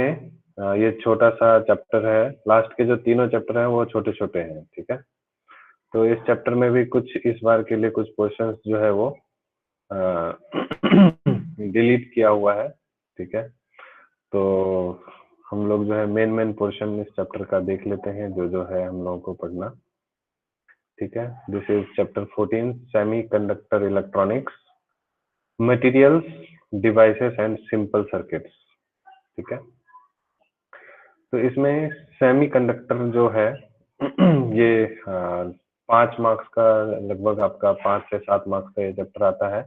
ये छोटा सा चैप्टर है, लास्ट के जो तीनों चैप्टर हैं वो छोटे छोटे हैं, ठीक है। तो इस चैप्टर में भी कुछ इस बार के लिए कुछ क्वेश्चंस जो है वो डिलीट किया हुआ है, ठीक है। तो हम लोग जो है मेन पोर्शन इस चैप्टर का देख लेते हैं, जो जो है हम लोगों को पढ़ना, ठीक है। This is chapter 14, semi conductor electronics, materials, devices and simple circuits, ठीक है। तो इसमें सेमी कंडक्टर जो है ये 5 मार्क्स का लगभग, आपका 5 से 7 मार्क्स का ये चैप्टर आता है,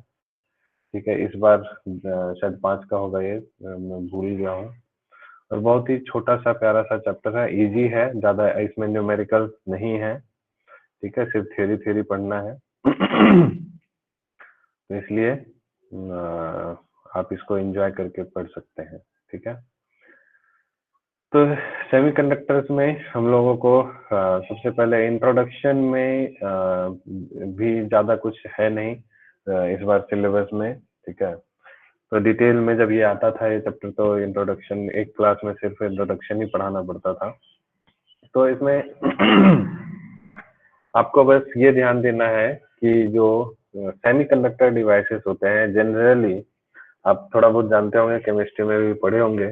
ठीक है। इस बार शायद 5 का होगा ये, मैं भूल गया हूँ। और बहुत ही छोटा सा प्यारा सा चैप्टर है, इजी है, ज्यादा इसमें न्यूमेरिकल नहीं है, ठीक है, सिर्फ थ्योरी पढ़ना है। तो इसलिए आप इसको एंजॉय करके पढ़ सकते हैं, ठीक है। तो सेमीकंडक्टर्स में हम लोगों को सबसे पहले इंट्रोडक्शन में भी ज्यादा कुछ है नहीं इस बार सिलेबस में, ठीक है। तो डिटेल में जब ये आता था ये चैप्टर, तो इंट्रोडक्शन एक क्लास में सिर्फ इंट्रोडक्शन ही पढ़ाना पड़ता था। तो इसमें आपको बस ये ध्यान देना है कि जो सेमीकंडक्टर डिवाइसेस होते हैं, जनरली आप थोड़ा बहुत जानते होंगे, केमिस्ट्री में भी पढ़े होंगे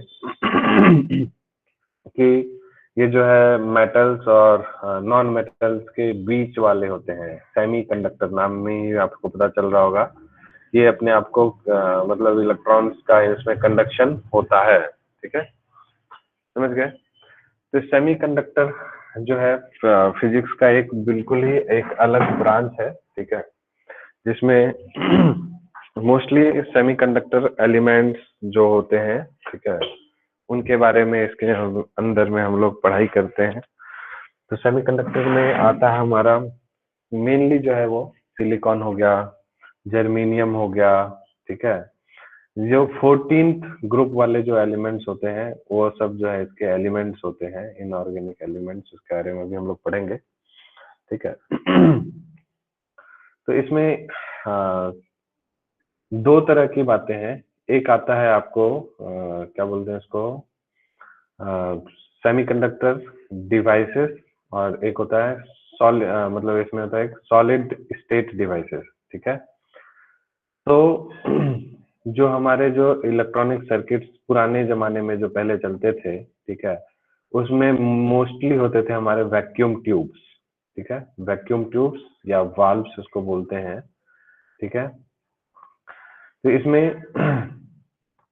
कि ये जो है मेटल्स और नॉन मेटल्स के बीच वाले होते हैं। सेमीकंडक्टर नाम में ही आपको पता चल रहा होगा, ये अपने आप को मतलब इलेक्ट्रॉन्स का इसमें कंडक्शन होता है, ठीक है, समझ गए। तो सेमीकंडक्टर जो है फिजिक्स का एक बिल्कुल ही एक अलग ब्रांच है, ठीक है, जिसमें मोस्टली सेमीकंडक्टर एलिमेंट्स जो होते हैं, ठीक है, उनके बारे में इसके अंदर में हम लोग पढ़ाई करते हैं। तो सेमीकंडक्टर में आता है हमारा मेनली जो है वो सिलिकॉन हो गया, जर्मेनियम हो गया, ठीक है। जो 14th ग्रुप वाले जो एलिमेंट्स होते हैं वो सब जो है इसके एलिमेंट्स होते हैं, इनऑर्गेनिक एलिमेंट्स, उसके बारे में भी हम लोग पढ़ेंगे, ठीक है। तो इसमें दो तरह की बातें हैं। एक आता है आपको क्या बोलते हैं इसको, सेमीकंडक्टर डिवाइसेस, और एक होता है मतलब इसमें होता है एक सॉलिड स्टेट डिवाइसेस, ठीक है। तो जो हमारे जो इलेक्ट्रॉनिक सर्किट्स पुराने जमाने में जो पहले चलते थे, ठीक है, उसमें मोस्टली होते थे हमारे वैक्यूम ट्यूब्स, ठीक है, वैक्यूम ट्यूब्स या वाल्व्स उसको बोलते हैं, ठीक है। तो इसमें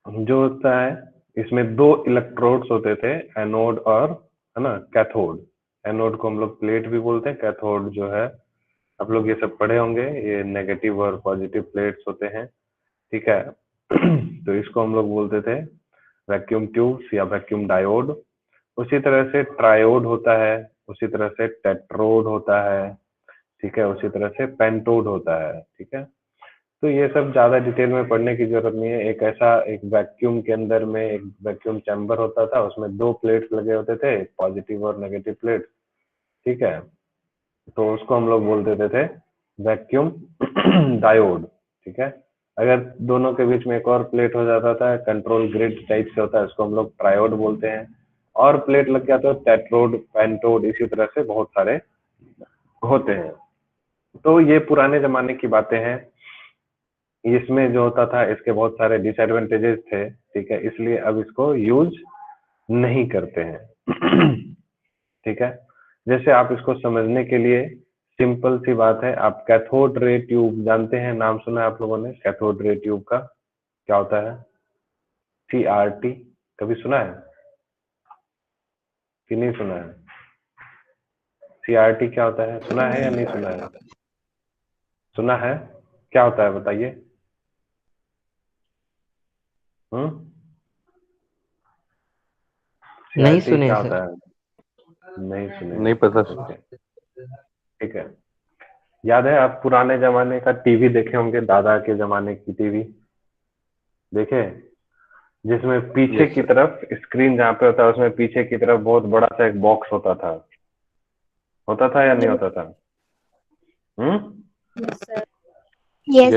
जो होता है, इसमें दो इलेक्ट्रोड्स होते थे, एनोड और, है ना, कैथोड। एनोड को हम लोग प्लेट भी बोलते हैं, कैथोड जो है आप लोग ये सब पढ़े होंगे, ये नेगेटिव और पॉजिटिव प्लेट्स होते हैं, ठीक है। तो इसको हम लोग बोलते थे वैक्यूम ट्यूब्स या वैक्यूम डायोड। उसी तरह से ट्रायोड होता है, उसी तरह से टेट्रोड होता है, ठीक है, उसी तरह से पेंटोड होता है, ठीक है। तो ये सब ज्यादा डिटेल में पढ़ने की जरूरत नहीं है। एक ऐसा एक वैक्यूम के अंदर में एक वैक्यूम चैम्बर होता था, उसमें दो प्लेट्स लगे होते थे, पॉजिटिव और नेगेटिव प्लेट, ठीक है। तो उसको हम लोग बोल देते थे वैक्यूम डायोड, ठीक है। अगर दोनों के बीच में एक और प्लेट हो जाता था, कंट्रोल ग्रिड टाइप से होता है, उसको हम लोग ट्रायोड बोलते हैं। और प्लेट लग गया तो टेट्रोड, पेंटोड, इसी तरह से बहुत सारे होते हैं। तो ये पुराने जमाने की बातें हैं। इसमें जो होता था इसके बहुत सारे डिसएडवांटेजेस थे, ठीक है, इसलिए अब इसको यूज नहीं करते हैं। ठीक है। जैसे आप इसको समझने के लिए सिंपल सी बात है, आप कैथोड रे ट्यूब जानते हैं, नाम सुना है आप लोगों ने कैथोड रे ट्यूब का, क्या होता है, CRT, कभी सुना है कि नहीं सुना है? CRT क्या होता है, सुना है या नहीं सुना है? सुना है, क्या होता है बताइए। नहीं CRT सुने क्या सर। होता है? नहीं सुने? नहीं पता सर। ओके, ठीक है। याद है आप पुराने जमाने का टीवी देखे होंगे, दादा के जमाने की टीवी देखे, जिसमें पीछे यस की सर। तरफ स्क्रीन जहाँ पे होता है उसमें पीछे की तरफ बहुत बड़ा सा एक बॉक्स होता था या नहीं होता था? यस हम्म,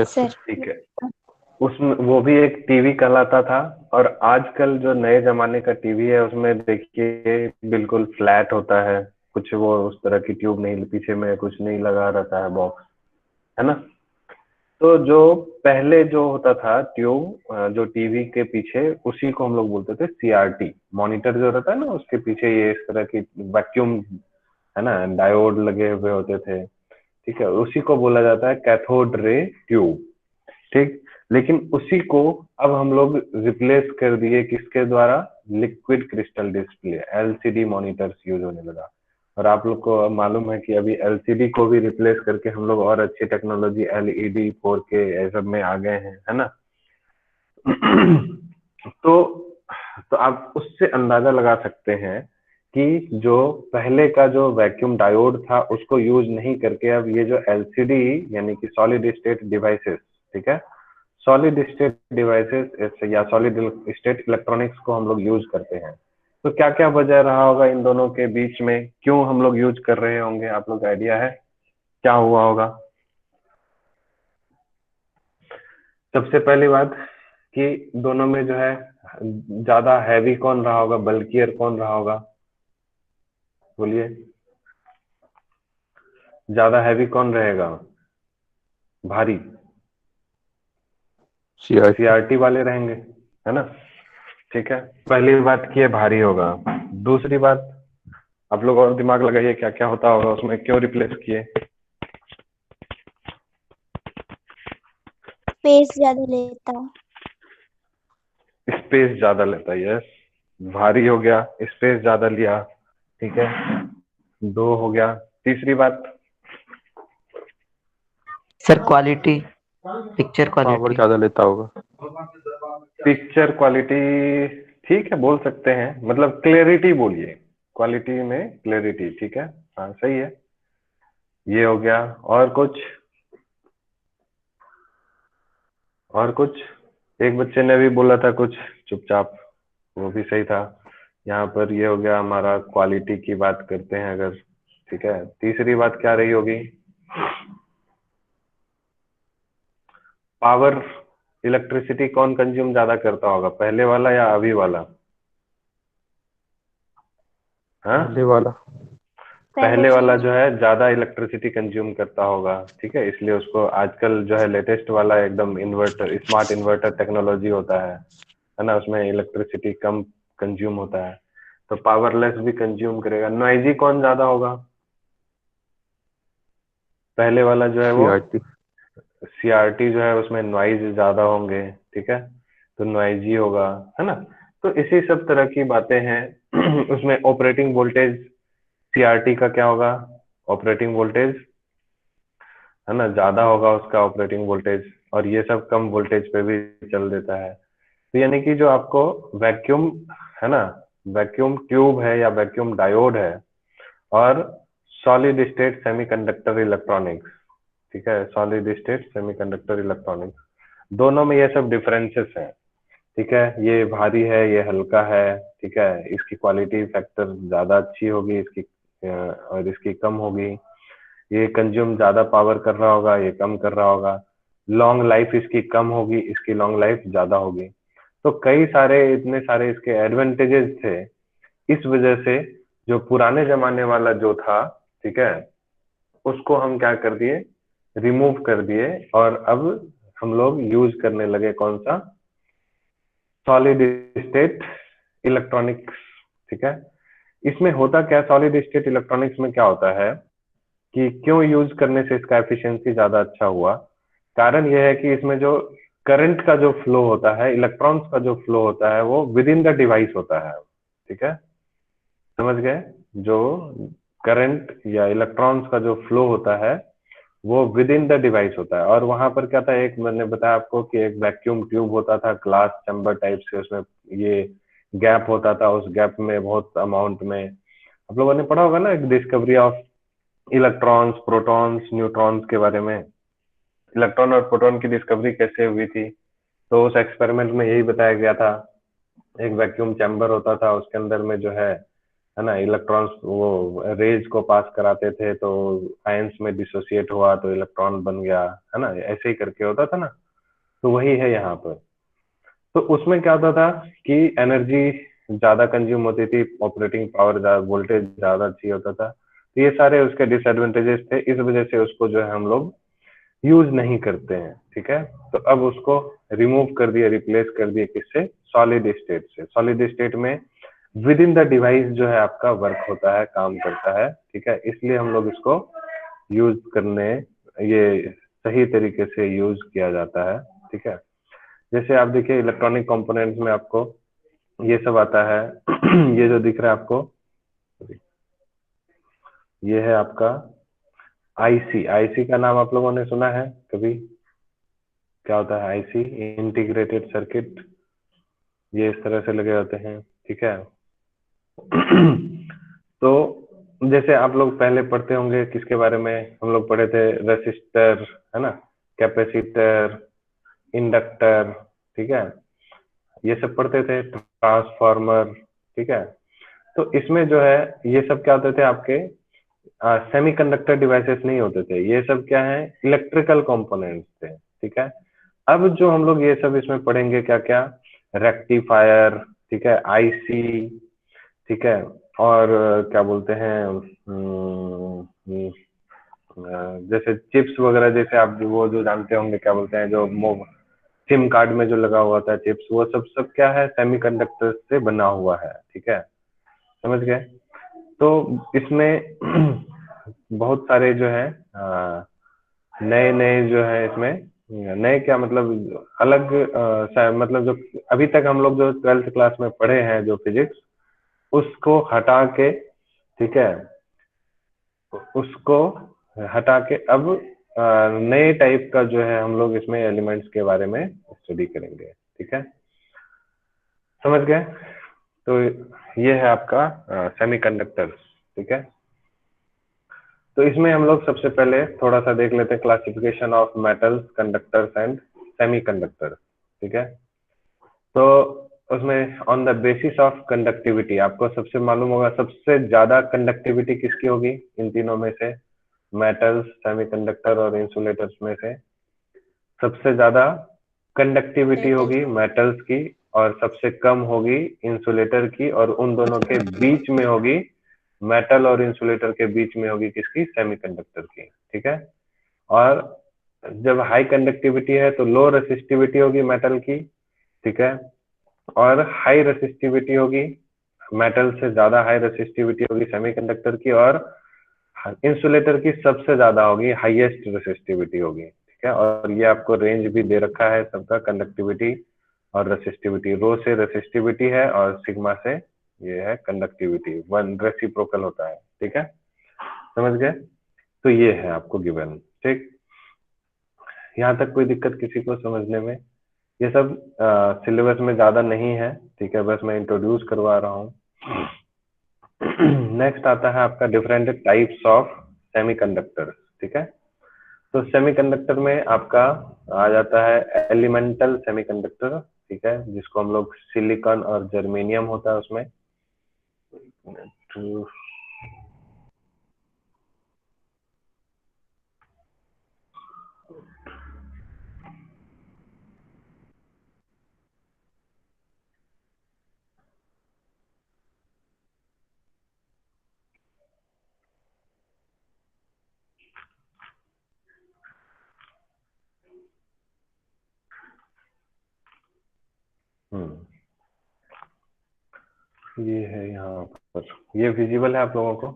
सर। ठीक है। उसमें वो भी एक टीवी कहलाता था। और आजकल जो नए जमाने का टीवी है उसमें देखिए बिल्कुल फ्लैट होता है, कुछ वो उस तरह की ट्यूब नहीं, पीछे में कुछ नहीं लगा रहता है बॉक्स, है ना। तो जो पहले जो होता था ट्यूब, जो टीवी के पीछे, उसी को हम लोग बोलते थे सीआरटी। मॉनिटर जो रहता है ना उसके पीछे ये इस तरह की वैक्यूम, है ना, डायोड लगे हुए होते थे। ठीक है, उसी को बोला जाता है कैथोड रे ट्यूब। ठीक। लेकिन उसी को अब हम लोग रिप्लेस कर दिए किसके द्वारा? Liquid crystal display, LCD monitors use होने लगा। और आप लोग को अब मालूम है कि अभी एलसीडी को भी रिप्लेस करके हम लोग और अच्छी टेक्नोलॉजी एलईडी 4K ये सब में आ गए हैं, है ना। तो तो आप उससे अंदाजा लगा सकते हैं कि जो पहले का जो वैक्यूम डायोड था उसको यूज नहीं करके अब ये जो एलसीडी यानी कि सॉलिड स्टेट डिवाइसेस, ठीक है, सॉलिड स्टेट डिवाइसेस या सॉलिड स्टेट इलेक्ट्रॉनिक्स को हम लोग यूज करते हैं। तो क्या क्या वजह रहा होगा इन दोनों के बीच में, क्यों हम लोग यूज कर रहे होंगे? आप लोग आइडिया है क्या हुआ होगा? सबसे पहली बात कि दोनों में जो है ज्यादा हैवी कौन रहा होगा, बल्कियर कौन रहा होगा? बोलिए, ज्यादा हैवी कौन रहेगा, भारी? सीआरटी। सीआरटी वाले रहेंगे, है ना। ठीक है, पहली बात की है भारी होगा। दूसरी बात, आप लोग और दिमाग लगाइए क्या क्या होता होगा उसमें, क्यों रिप्लेस किए? स्पेस ज्यादा लेता। स्पेस ज्यादा लेता है, यस। भारी हो गया, स्पेस ज्यादा लिया, ठीक है, दो हो गया। तीसरी बात, sir quality, picture power quality. ज्यादा लेता होगा। पिक्चर क्वालिटी, ठीक है बोल सकते हैं, मतलब क्लैरिटी बोलिए, क्वालिटी में क्लैरिटी, ठीक है, हाँ सही है। ये हो गया। और कुछ? और कुछ? एक बच्चे ने भी बोला था कुछ चुपचाप, वो भी सही था। यहाँ पर ये हो गया हमारा, क्वालिटी की बात करते हैं अगर, ठीक है। तीसरी बात क्या रही होगी? पावर, इलेक्ट्रिसिटी कौन कंज्यूम ज्यादा करता होगा, पहले वाला या अभी वाला? हाँ, पहले वाला। पहले पहले वाला वाला। जो है ज्यादा इलेक्ट्रिसिटी कंज्यूम करता होगा, ठीक है, इसलिए उसको आजकल जो है लेटेस्ट वाला एकदम इन्वर्टर, स्मार्ट इन्वर्टर टेक्नोलॉजी होता है ना, उसमें इलेक्ट्रिसिटी कम कंज्यूम होता है, तो पावरलेस भी कंज्यूम करेगा। नॉइजी कौन ज्यादा होगा? पहले वाला जो है वो सीआरटी। सीआरटी जो है उसमें नॉइज ज्यादा होंगे, ठीक है, तो नॉइजी होगा, है ना। तो इसी सब तरह की बातें हैं। उसमें ऑपरेटिंग वोल्टेज, सीआरटी का क्या होगा? ऑपरेटिंग वोल्टेज, है ना, ज्यादा होगा उसका ऑपरेटिंग वोल्टेज, और ये सब कम वोल्टेज पे भी चल देता है। तो यानी कि जो आपको वैक्यूम, है ना, वैक्यूम ट्यूब है या वैक्यूम डायोड है, और सॉलिड स्टेट सेमीकंडक्टर इलेक्ट्रॉनिक्स, ठीक है, सॉलिड स्टेट सेमीकंडक्टर इलेक्ट्रॉनिक्स, दोनों में ये सब डिफरेंसेस हैं। ठीक है, ये भारी है, ये हल्का है, ठीक है, इसकी क्वालिटी फैक्टर ज्यादा अच्छी होगी, इसकी और इसकी कम होगी। ये कंज्यूम ज्यादा पावर कर रहा होगा, ये कम कर रहा होगा। लॉन्ग लाइफ इसकी कम होगी, इसकी लॉन्ग लाइफ ज्यादा होगी। तो कई सारे, इतने सारे इसके एडवांटेजेस थे। इस वजह से जो पुराने जमाने वाला जो था, ठीक है, उसको हम क्या कर दिए, रिमूव कर दिए, और अब हम लोग यूज करने लगे कौन सा? सॉलिड स्टेट इलेक्ट्रॉनिक्स, ठीक है। इसमें होता क्या, सॉलिड स्टेट इलेक्ट्रॉनिक्स में क्या होता है कि क्यों यूज करने से इसका एफिशिएंसी ज्यादा अच्छा हुआ? कारण यह है कि इसमें जो करंट का जो फ्लो होता है, इलेक्ट्रॉन्स का जो फ्लो होता है, वो विद इन द डिवाइस होता है, ठीक है, समझ गए? जो करंट या इलेक्ट्रॉन्स का जो फ्लो होता है वो विद इन द डिवाइस होता है। और वहां पर क्या था, एक मैंने बताया आपको कि एक वैक्यूम ट्यूब होता था, ग्लास चैम्बर टाइप से, उसमें ये गैप होता था, उस गैप में बहुत अमाउंट में, आप लोगों ने पढ़ा होगा ना, एक discovery of electrons, protons, neutrons के बारे में, इलेक्ट्रॉन और प्रोटॉन की डिस्कवरी कैसे हुई थी। तो उस एक्सपेरिमेंट में यही बताया गया था, एक वैक्यूम चैम्बर होता था, उसके अंदर में जो है ना, इलेक्ट्रॉन्स वो रेज को पास कराते थे, तो आयंस में डिसोसिएट हुआ तो इलेक्ट्रॉन बन गया, है ना, ऐसे ही करके होता था ना। तो वही है यहाँ पर। तो उसमें क्या होता था कि एनर्जी ज्यादा कंज्यूम होती थी, ऑपरेटिंग पावर ज्यादा, वोल्टेज ज्यादा चाहिए होता था। तो ये सारे उसके डिसएडवांटेजेस थे, इस वजह से उसको जो है हम लोग यूज नहीं करते हैं। ठीक है, तो अब उसको रिमूव कर दिया, रिप्लेस कर दिया किससे? सॉलिड स्टेट से। सॉलिड स्टेट में विद इन द डिवाइस जो है आपका वर्क होता है, काम करता है। ठीक है, इसलिए हम लोग इसको यूज करने, ये सही तरीके से यूज किया जाता है। ठीक है, जैसे आप देखिए इलेक्ट्रॉनिक कंपोनेंट्स में आपको ये सब आता है। ये जो दिख रहा है आपको, ये है आपका आईसी। आईसी का नाम आप लोगों ने सुना है कभी? क्या होता है आईसी? Integrated circuit. ये इस तरह से लगे होते हैं। ठीक है। तो जैसे आप लोग पहले पढ़ते होंगे, किसके बारे में हम लोग पढ़े थे? रेसिस्टर, है ना, कैपेसिटर, इंडक्टर। ठीक है, ये सब पढ़ते थे, ट्रांसफार्मर। ठीक है, तो इसमें जो है ये सब क्या होते थे आपके? सेमीकंडक्टर डिवाइसेस नहीं होते थे, ये सब क्या है? इलेक्ट्रिकल कंपोनेंट्स थे। ठीक है, अब जो हम लोग ये सब इसमें पढ़ेंगे क्या क्या? रेक्टिफायर, ठीक है, आईसी, ठीक है, और क्या बोलते हैं, जैसे चिप्स वगैरह, जैसे आप वो जो जानते होंगे, क्या बोलते हैं, जो सिम कार्ड में जो लगा हुआ था चिप्स, वो सब सब क्या है? सेमीकंडक्टर से बना हुआ है। ठीक है, समझ गए? तो इसमें बहुत सारे जो है नए नए जो है इसमें, नए क्या मतलब, अलग मतलब जो अभी तक हम लोग जो 12th क्लास में पढ़े हैं जो फिजिक्स, उसको हटा के, ठीक है, उसको हटा के अब नए टाइप का जो है हम लोग इसमें एलिमेंट्स के बारे में स्टडी करेंगे। ठीक है, समझ गए? तो ये है आपका सेमीकंडक्टर। ठीक है, तो इसमें हम लोग सबसे पहले थोड़ा सा देख लेते हैं classification of metals, conductors and semiconductors. ठीक है, तो उसमें on the basis of conductivity, आपको सबसे मालूम होगा सबसे ज्यादा कंडक्टिविटी किसकी होगी इन तीनों में से? मेटल्स, सेमीकंडक्टर और इंसुलेटर्स में से सबसे ज्यादा कंडक्टिविटी मेटल। होगी मेटल्स की, और सबसे कम होगी इंसुलेटर की, और उन दोनों के बीच में होगी, मेटल और इंसुलेटर के बीच में होगी किसकी? सेमीकंडक्टर की। ठीक है, और जब हाई कंडक्टिविटी है तो लो रेसिस्टिविटी होगी मेटल की। ठीक है, और हाई रेसिस्टिविटी होगी, मेटल से ज्यादा हाई रेसिस्टिविटी होगी सेमीकंडक्टर की, और इंसुलेटर की सबसे ज्यादा होगी, हाईएस्ट रेसिस्टिविटी होगी। ठीक है, और ये आपको रेंज भी दे रखा है सबका, कंडक्टिविटी और रेसिस्टिविटी। रो से रेसिस्टिविटी है और सिग्मा से ये है कंडक्टिविटी, वन रेसिप्रोकल होता है। ठीक है, समझ गए? तो ये है आपको गिवन। ठीक, यहाँ तक कोई दिक्कत किसी को समझने में? ये सब सिलेबस में ज्यादा नहीं है। ठीक है, बस मैं इंट्रोड्यूस करवा रहा हूँ। नेक्स्ट आता है आपका डिफरेंट टाइप्स ऑफ सेमीकंडक्टर। ठीक है, तो सेमीकंडक्टर में आपका आ जाता है एलिमेंटल सेमीकंडक्टर। ठीक है, जिसको हम लोग सिलिकॉन और जर्मेनियम होता है उसमें। ये है यहाँ पर, ये विजिबल है आप लोगों को?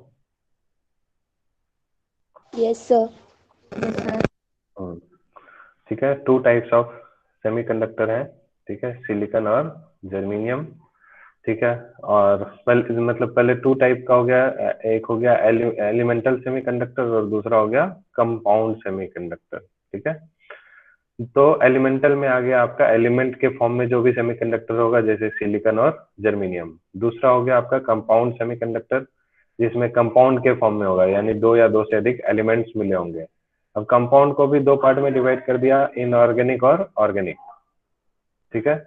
Yes sir. ठीक है, टू टाइप्स ऑफ सेमीकंडक्टर है। ठीक है, सिलिकॉन और जर्मेनियम। ठीक है, और पहले टू टाइप का हो गया, एक हो गया एलिमेंटल सेमीकंडक्टर और दूसरा हो गया कंपाउंड सेमीकंडक्टर। ठीक है, तो एलिमेंटल में आ गया आपका एलिमेंट के फॉर्म में जो भी सेमीकंडक्टर होगा, जैसे सिलिकॉन और जर्मेनियम। दूसरा हो गया आपका कंपाउंड सेमीकंडक्टर, जिसमें कंपाउंड के फॉर्म में होगा, यानी दो या दो से अधिक एलिमेंट्स मिले होंगे। अब कंपाउंड को भी दो पार्ट में डिवाइड कर दिया, इनऑर्गेनिक और ऑर्गेनिक। ठीक है,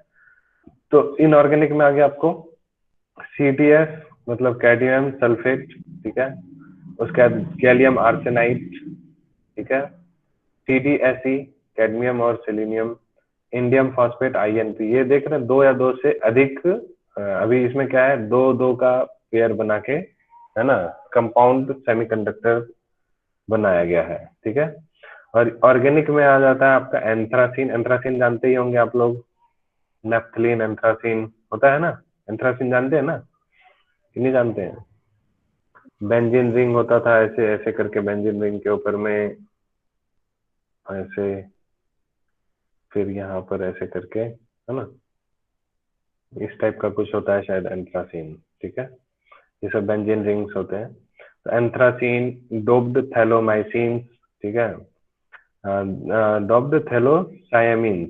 तो इनऑर्गेनिक में आ गया आपको CdS, मतलब कैडमियम सल्फेट। ठीक है, उसके बाद गैलियम आर्सेनाइड। ठीक है, CdSe, कैडमियम और सेलेनियम। इंडियम फॉस्फेट INP, ये देख रहे हैं, 2 या 2 से अधिक, अभी इसमें क्या है, 2 का पेयर बना के, है ना, कंपाउंड सेमीकंडक्टर बनाया गया है, ठीक है। और ऑर्गेनिक में आ जाता है आपका एंथ्रासीन, एंथ्रासीन जानते ही होंगे आप लोग, नेफ्थलीन एंथ्रासीन होता है ना, एंथ्रासीन जानते हैं ना कि नहीं जानते हैं? बेंजीन रिंग होता था, ऐसे ऐसे करके बेंजीन रिंग के ऊपर में ऐसे, फिर यहाँ पर ऐसे करके, है ना, इस टाइप का कुछ होता है शायद एंथ्रासीन, ठीक है। ये सब बेंजीन रिंग्स होते हैं। तो एंथ्रासीन, डोप्ड थैलोमाइसिन, ठीक है, डोप्ड थैलोसायामीन,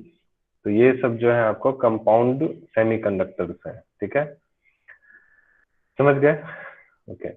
तो ये सब जो है आपको कंपाउंड सेमीकंडक्टर्स हैं, ठीक है, समझ गए? ओके।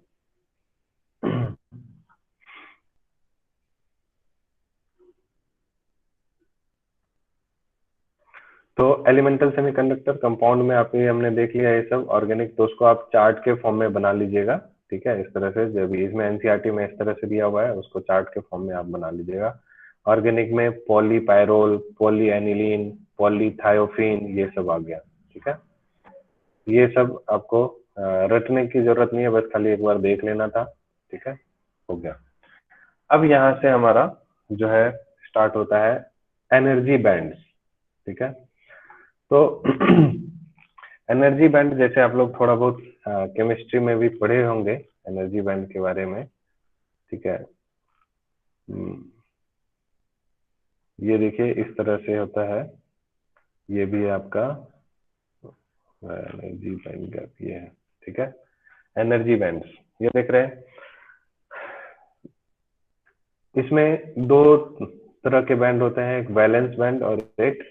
तो एलिमेंटल सेमीकंडक्टर कंपाउंड में आप, ये हमने देख लिया ये सब ऑर्गेनिक, तो उसको आप चार्ट के फॉर्म में बना लीजिएगा, ठीक है, इस तरह से, जब इसमें एनसीईआरटी में इस तरह से दिया हुआ है, उसको चार्ट के फॉर्म में आप बना लीजिएगा। ऑर्गेनिक में पॉलीपायरोल, पॉलीएनिलीन, पॉलीथायोफीन, ये सब आ गया, ठीक है। ये सब आपको रटने की जरूरत नहीं है, बस खाली एक बार देख लेना था, ठीक है, हो गया। अब यहाँ से हमारा जो है स्टार्ट होता है एनर्जी बैंड, ठीक है। तो एनर्जी बैंड, जैसे आप लोग थोड़ा बहुत केमिस्ट्री में भी पढ़े होंगे एनर्जी बैंड के बारे में, ठीक है। ये देखिए इस तरह से होता है, ये भी आपका एनर्जी बैंड का ये है, ठीक है। एनर्जी बैंड ये देख रहे हैं, इसमें 2 तरह के बैंड होते हैं, एक वैलेंस बैंड और एक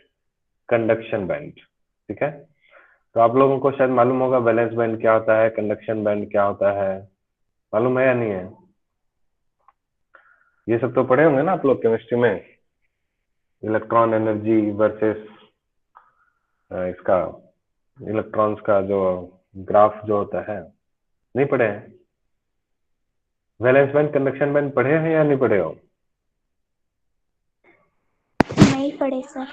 कंडक्शन बैंड, ठीक है। तो आप लोगों को शायद मालूम होगा वैलेंस बैंड क्या होता है, कंडक्शन बैंड क्या होता है, मालूम है या नहीं है? ये सब तो पढ़े होंगे ना आप लोग केमिस्ट्री में, इलेक्ट्रॉन एनर्जी वर्सेस इसका इलेक्ट्रॉन्स का जो ग्राफ जो होता है, नहीं पढ़े हैं? वैलेंस बैंड कंडक्शन बैंड पढ़े हैं या नहीं पढ़े हो? नहीं पढ़े सर।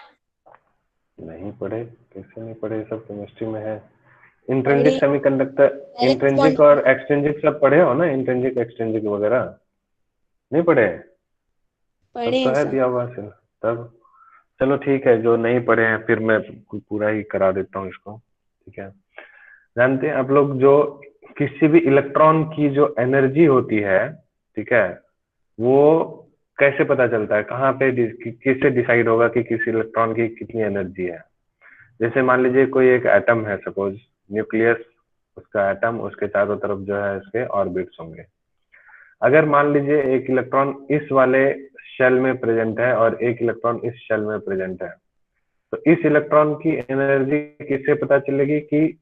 नहीं पढ़े? कैसे नहीं पढ़े, सब केमिस्ट्री में है। इंट्रिंसिक सेमीकंडक्टर, इंट्रिंसिक और एक्सट्रिंसिक सब पढ़े हो ना, इंट्रिंसिक एक्सट्रिंसिक वगैरह नहीं पढ़े? तब तो है दिया हुआ सर, तब चलो ठीक है, जो नहीं पढ़े हैं फिर मैं पूरा ही करा देता हूँ इसको, ठीक है। जानते हैं आप लोग, जो किसी भी इलेक्ट्रॉन की जो एनर्जी होती है, ठीक है, वो कैसे पता चलता है, कहाँ पे किससे डिसाइड होगा कि किसी इलेक्ट्रॉन की कितनी एनर्जी है? जैसे मान लीजिए कोई एक एटम है, सपोज न्यूक्लियस, उसका एटम, उसके चारों तरफ जो है इसके ऑर्बिट्स होंगे। अगर मान लीजिए एक इलेक्ट्रॉन इस वाले शेल में प्रेजेंट है और एक इलेक्ट्रॉन इस शेल में प्रेजेंट है, तो इस इलेक्ट्रॉन की एनर्जी किससे पता चलेगी कि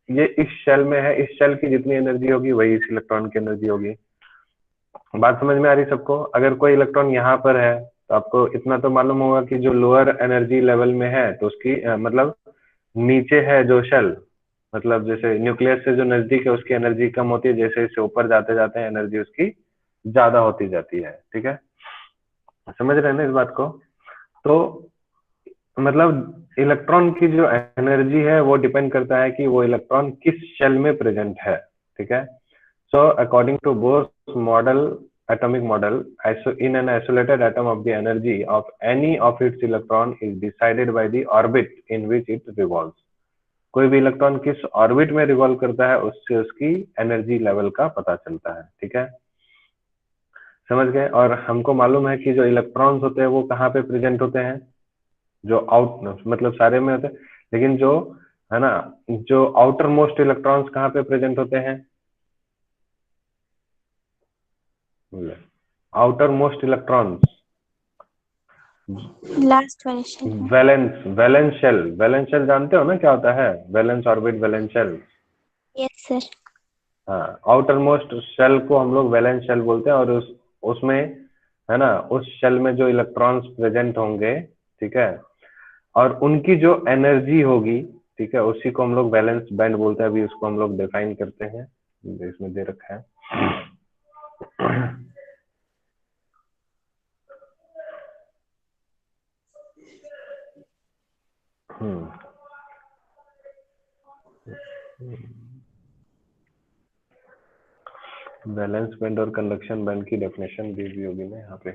ये इस शेल में है, इस शेल की जितनी एनर्जी होगी वही इस इलेक्ट्रॉन की एनर्जी होगी। बात समझ में आ रही सबको? अगर कोई इलेक्ट्रॉन यहाँ पर है तो आपको इतना तो मालूम होगा कि जो लोअर एनर्जी लेवल में है तो उसकी मतलब नीचे है जो शेल, मतलब जैसे न्यूक्लियस से जो नजदीक है उसकी एनर्जी कम होती है, जैसे जैसे ऊपर जाते जाते हैं एनर्जी उसकी ज्यादा होती जाती है, ठीक है, समझ रहे हैं ना इस बात को? तो मतलब इलेक्ट्रॉन की जो एनर्जी है वो डिपेंड करता है कि वो इलेक्ट्रॉन किस शेल में प्रेजेंट है, ठीक है। So according to Bohr's model, atomic model, in an isolated atom of the energy of any of its electron is decided by the orbit in which it revolves. कोई भी electron किस orbit में revolve करता है उससे उसकी energy level का पता चलता है, ठीक है, समझ गए? और हमको मालूम है कि जो इलेक्ट्रॉन्स होते हैं वो कहाँ पे प्रेजेंट होते हैं, जो आउट मतलब सारे में होते हैं, लेकिन जो है ना, जो आउटर मोस्ट इलेक्ट्रॉन्स कहाँ पे प्रेजेंट होते हैं, आउटर मोस्ट इलेक्ट्रॉन्स लास्ट वाले शेल में। वैलेंस शेल, वैलेंस शेल जानते हो ना क्या होता है, valence orbit, valence shell. Yes sir. हाँ, आउटर मोस्ट शेल को हम लोग वैलेंस शेल बोलते हैं, और उसमें है ना, उस शेल में जो इलेक्ट्रॉन्स प्रेजेंट होंगे, ठीक है, और उनकी जो एनर्जी होगी, ठीक है, उसी को हम लोग वैलेंस बैंड बोलते हैं। अभी उसको हम लोग डिफाइन करते हैं, इसमें दे रखा है। बैलेंस बैंड और कंडक्शन बैंड की डेफिनेशन दी हुई होगी ना यहाँ पे।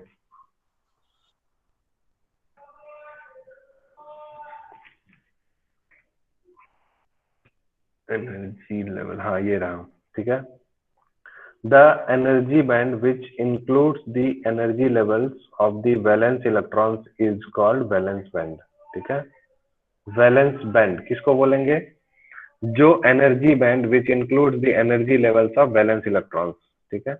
एनर्जी लेवल, हाँ ये रहा, ठीक है। The energy band which includes the energy levels of the valence electrons is called valence band, ठीक है। वैलेंस बैंड किसको बोलेंगे? जो energy band which includes the energy levels of valence electrons, ठीक है।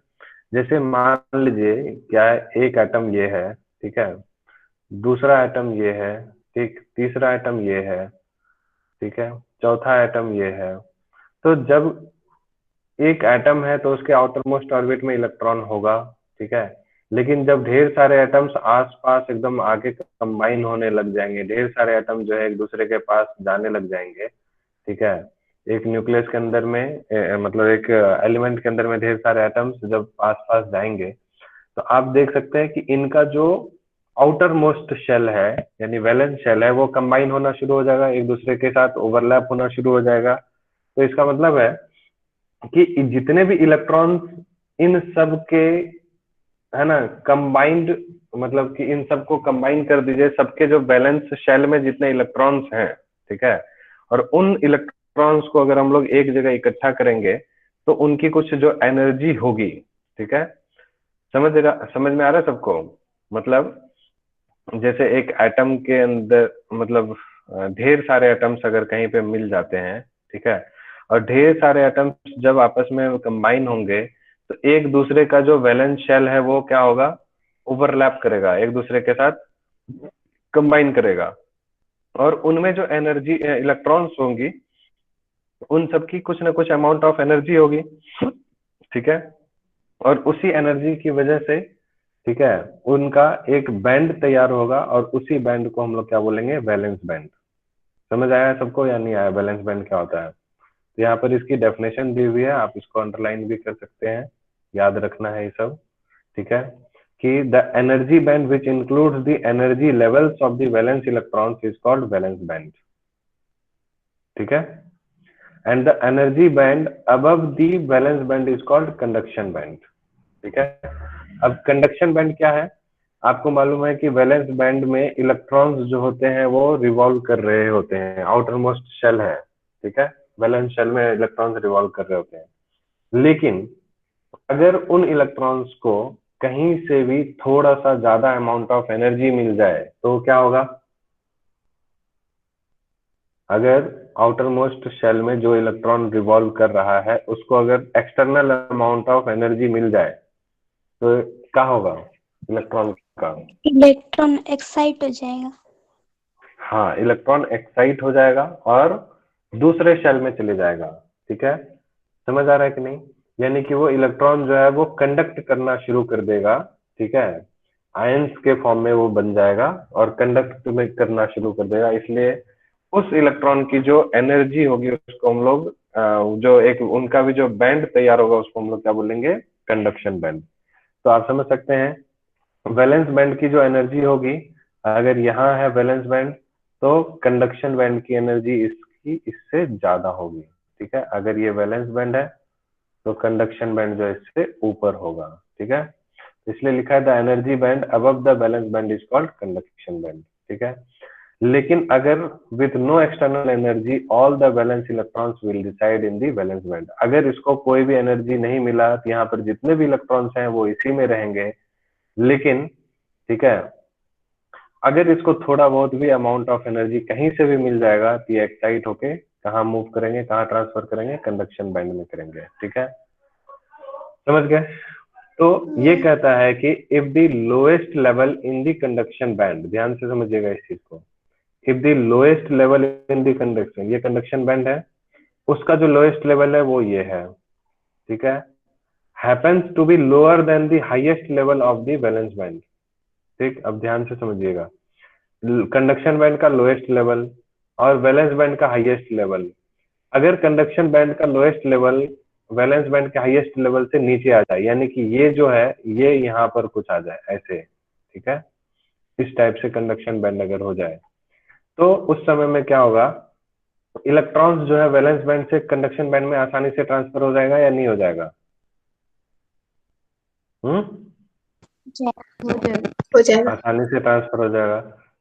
जैसे मान लीजिए क्या एक एटम ये है, ठीक है, दूसरा एटम ये है, ठीक, तीसरा एटम ये है, ठीक है, चौथा एटम ये है। तो जब एक एटम है तो उसके आउटर मोस्ट ऑर्बिट में इलेक्ट्रॉन होगा, ठीक है। लेकिन जब ढेर सारे एटम्स आसपास एकदम आगे कंबाइन होने लग जाएंगे, ढेर सारे एटम जो है एक दूसरे के पास जाने लग जाएंगे, ठीक है। एक न्यूक्लियस के अंदर में मतलब एक एलिमेंट के अंदर में ढेर सारे एटम्स जब आसपास जाएंगे, तो आप देख सकते हैं कि इनका जो आउटर मोस्ट शेल है यानी वैलेंस शेल है वो कंबाइन होना शुरू हो जाएगा, एक दूसरे के साथ ओवरलैप होना शुरू हो जाएगा। तो इसका मतलब है कि जितने भी इलेक्ट्रॉन्स इन सब के, है ना, कंबाइंड, मतलब कि इन सबको कंबाइन कर दीजिए, सबके जो बैलेंस शेल में जितने इलेक्ट्रॉन्स हैं, ठीक है, और उन इलेक्ट्रॉन्स को अगर हम लोग एक जगह इकट्ठा करेंगे तो उनकी कुछ जो एनर्जी होगी, ठीक है, समझ में आ रहा है सबको? मतलब जैसे एक एटम के अंदर, मतलब ढेर सारे एटम्स अगर कहीं पे मिल जाते हैं, ठीक है, और ढेर सारे एटम्स जब आपस में कंबाइन होंगे तो एक दूसरे का जो वैलेंस शेल है वो क्या होगा? ओवरलैप करेगा, एक दूसरे के साथ कंबाइन करेगा, और उनमें जो एनर्जी इलेक्ट्रॉन्स होंगी उन सबकी कुछ ना कुछ अमाउंट ऑफ एनर्जी होगी, ठीक है। और उसी एनर्जी की वजह से, ठीक है, उनका एक बैंड तैयार होगा और उसी बैंड को हम लोग क्या बोलेंगे? Valence band. समझ आया सबको या नहीं आया बैलेंस बैंड क्या होता है? तो यहाँ पर इसकी डेफिनेशन दी हुई है, आप इसको अंडरलाइन भी कर सकते हैं, याद रखना है ये सब, ठीक है, कि the energy band which includes the energy levels of the valence electrons is called valence band, ठीक है। And the energy band above the valence band is called conduction band, ठीक है। अब कंडक्शन बैंड क्या है? आपको मालूम है कि वैलेंस बैंड में इलेक्ट्रॉन्स जो होते हैं वो रिवॉल्व कर रहे होते हैं, आउटर मोस्ट शेल है, ठीक है, वैलेंस शेल में इलेक्ट्रॉन्स रिवॉल्व कर रहे होते हैं। लेकिन अगर उन इलेक्ट्रॉन्स को कहीं से भी थोड़ा सा ज्यादा अमाउंट ऑफ एनर्जी मिल जाए तो क्या होगा? अगर आउटर मोस्ट शेल में जो इलेक्ट्रॉन रिवॉल्व कर रहा है उसको अगर एक्सटर्नल अमाउंट ऑफ एनर्जी मिल जाए तो क्या होगा इलेक्ट्रॉन का? इलेक्ट्रॉन एक्साइट हो जाएगा। हाँ, इलेक्ट्रॉन एक्साइट हो जाएगा और दूसरे शेल में चले जाएगा, ठीक है। समझ आ रहा है कि नहीं? यानी कि वो इलेक्ट्रॉन जो है वो कंडक्ट करना शुरू कर देगा, ठीक है, आयंस के फॉर्म में वो बन जाएगा और कंडक्ट में करना शुरू कर देगा। इसलिए उस इलेक्ट्रॉन की जो एनर्जी होगी उसको हम लोग जो एक उनका भी जो बैंड तैयार होगा उसको हम लोग क्या बोलेंगे? Conduction band. तो आप समझ सकते हैं वैलेंस बैंड की जो एनर्जी होगी, अगर यहाँ है वैलेंस बैंड तो कंडक्शन बैंड की एनर्जी इसकी इससे ज्यादा होगी, ठीक है। अगर ये वैलेंस बैंड है तो कंडक्शन बैंड जो इससे ऊपर होगा, ठीक है। इसलिए लिखा है the energy band above the valence band is called conduction band, ठीक है। लेकिन अगर with no external energy all the valence electrons will reside in the valence band, अगर इसको कोई भी एनर्जी नहीं मिला तो यहाँ पर जितने भी इलेक्ट्रॉन्स हैं वो इसी में रहेंगे। लेकिन ठीक है, अगर इसको थोड़ा बहुत भी अमाउंट ऑफ एनर्जी कहीं से भी मिल जाएगा तो ये एक्साइट होके कहाँ मूव करेंगे, कहाँ ट्रांसफर करेंगे? कंडक्शन बैंड में करेंगे, ठीक है। समझ गए? तो ये कहता है कि if the lowest level in the conduction band, ध्यान से समझिएगा इस चीज को, if the lowest level in the conduction, ये कंडक्शन बैंड है, उसका जो लोएस्ट लेवल है वो ये है, ठीक है, happens to be lower than the highest level of the valence band. ठीक, अब ध्यान से समझिएगा, कंडक्शन बैंड का लोएस्ट लेवल और वैलेंस बैंड का हाईएस्ट लेवल, अगर कंडक्शन बैंड का लोएस्ट लेवल वैलेंस बैंड के हाईएस्ट लेवल से नीचे आ जाए, यानी कि ये जो है ये यहाँ पर कुछ आ जाए ऐसे, ठीक है, इस टाइप से कंडक्शन बैंड अगर हो जाए, तो उस समय में क्या होगा, इलेक्ट्रॉन्स जो है वैलेंस बैंड से कंडक्शन बैंड में आसानी से ट्रांसफर हो जाएगा या नहीं हो जाएगा? हो जाएगा। आसानी से ट्रांसफर हो जाएगा।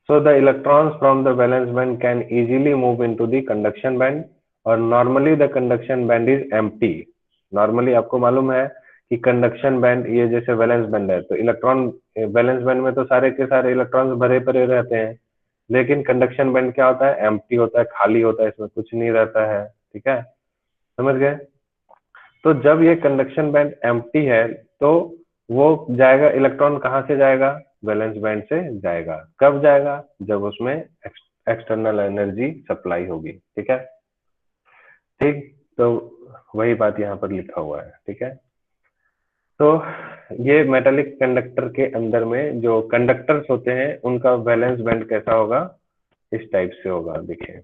So the electrons from the valence band can easily move into the conduction band, और normally the conduction band is empty. Normally आपको मालूम है कि कंडक्शन बैंड, ये जैसे वैलेंस बैंड है तो इलेक्ट्रॉन, वैलेंस बैंड में तो सारे के सारे इलेक्ट्रॉन्स भरे पड़े रहते हैं, लेकिन कंडक्शन बैंड क्या होता है, एम्प्टी होता है, खाली होता है, इसमें कुछ नहीं रहता है। ठीक है, समझ गए? तो जब ये कंडक्शन बैंड एम्प्टी है तो वो जाएगा, इलेक्ट्रॉन कहाँ से जाएगा, वैलेंस बैंड से जाएगा। कब जाएगा, जब उसमें एक्सटर्नल एनर्जी सप्लाई होगी। ठीक है, ठीक, तो वही बात यहाँ पर लिखा हुआ है। ठीक है, तो ये मेटालिक कंडक्टर के अंदर में जो कंडक्टर्स होते हैं उनका वैलेंस बैंड कैसा होगा, इस टाइप से होगा। देखिए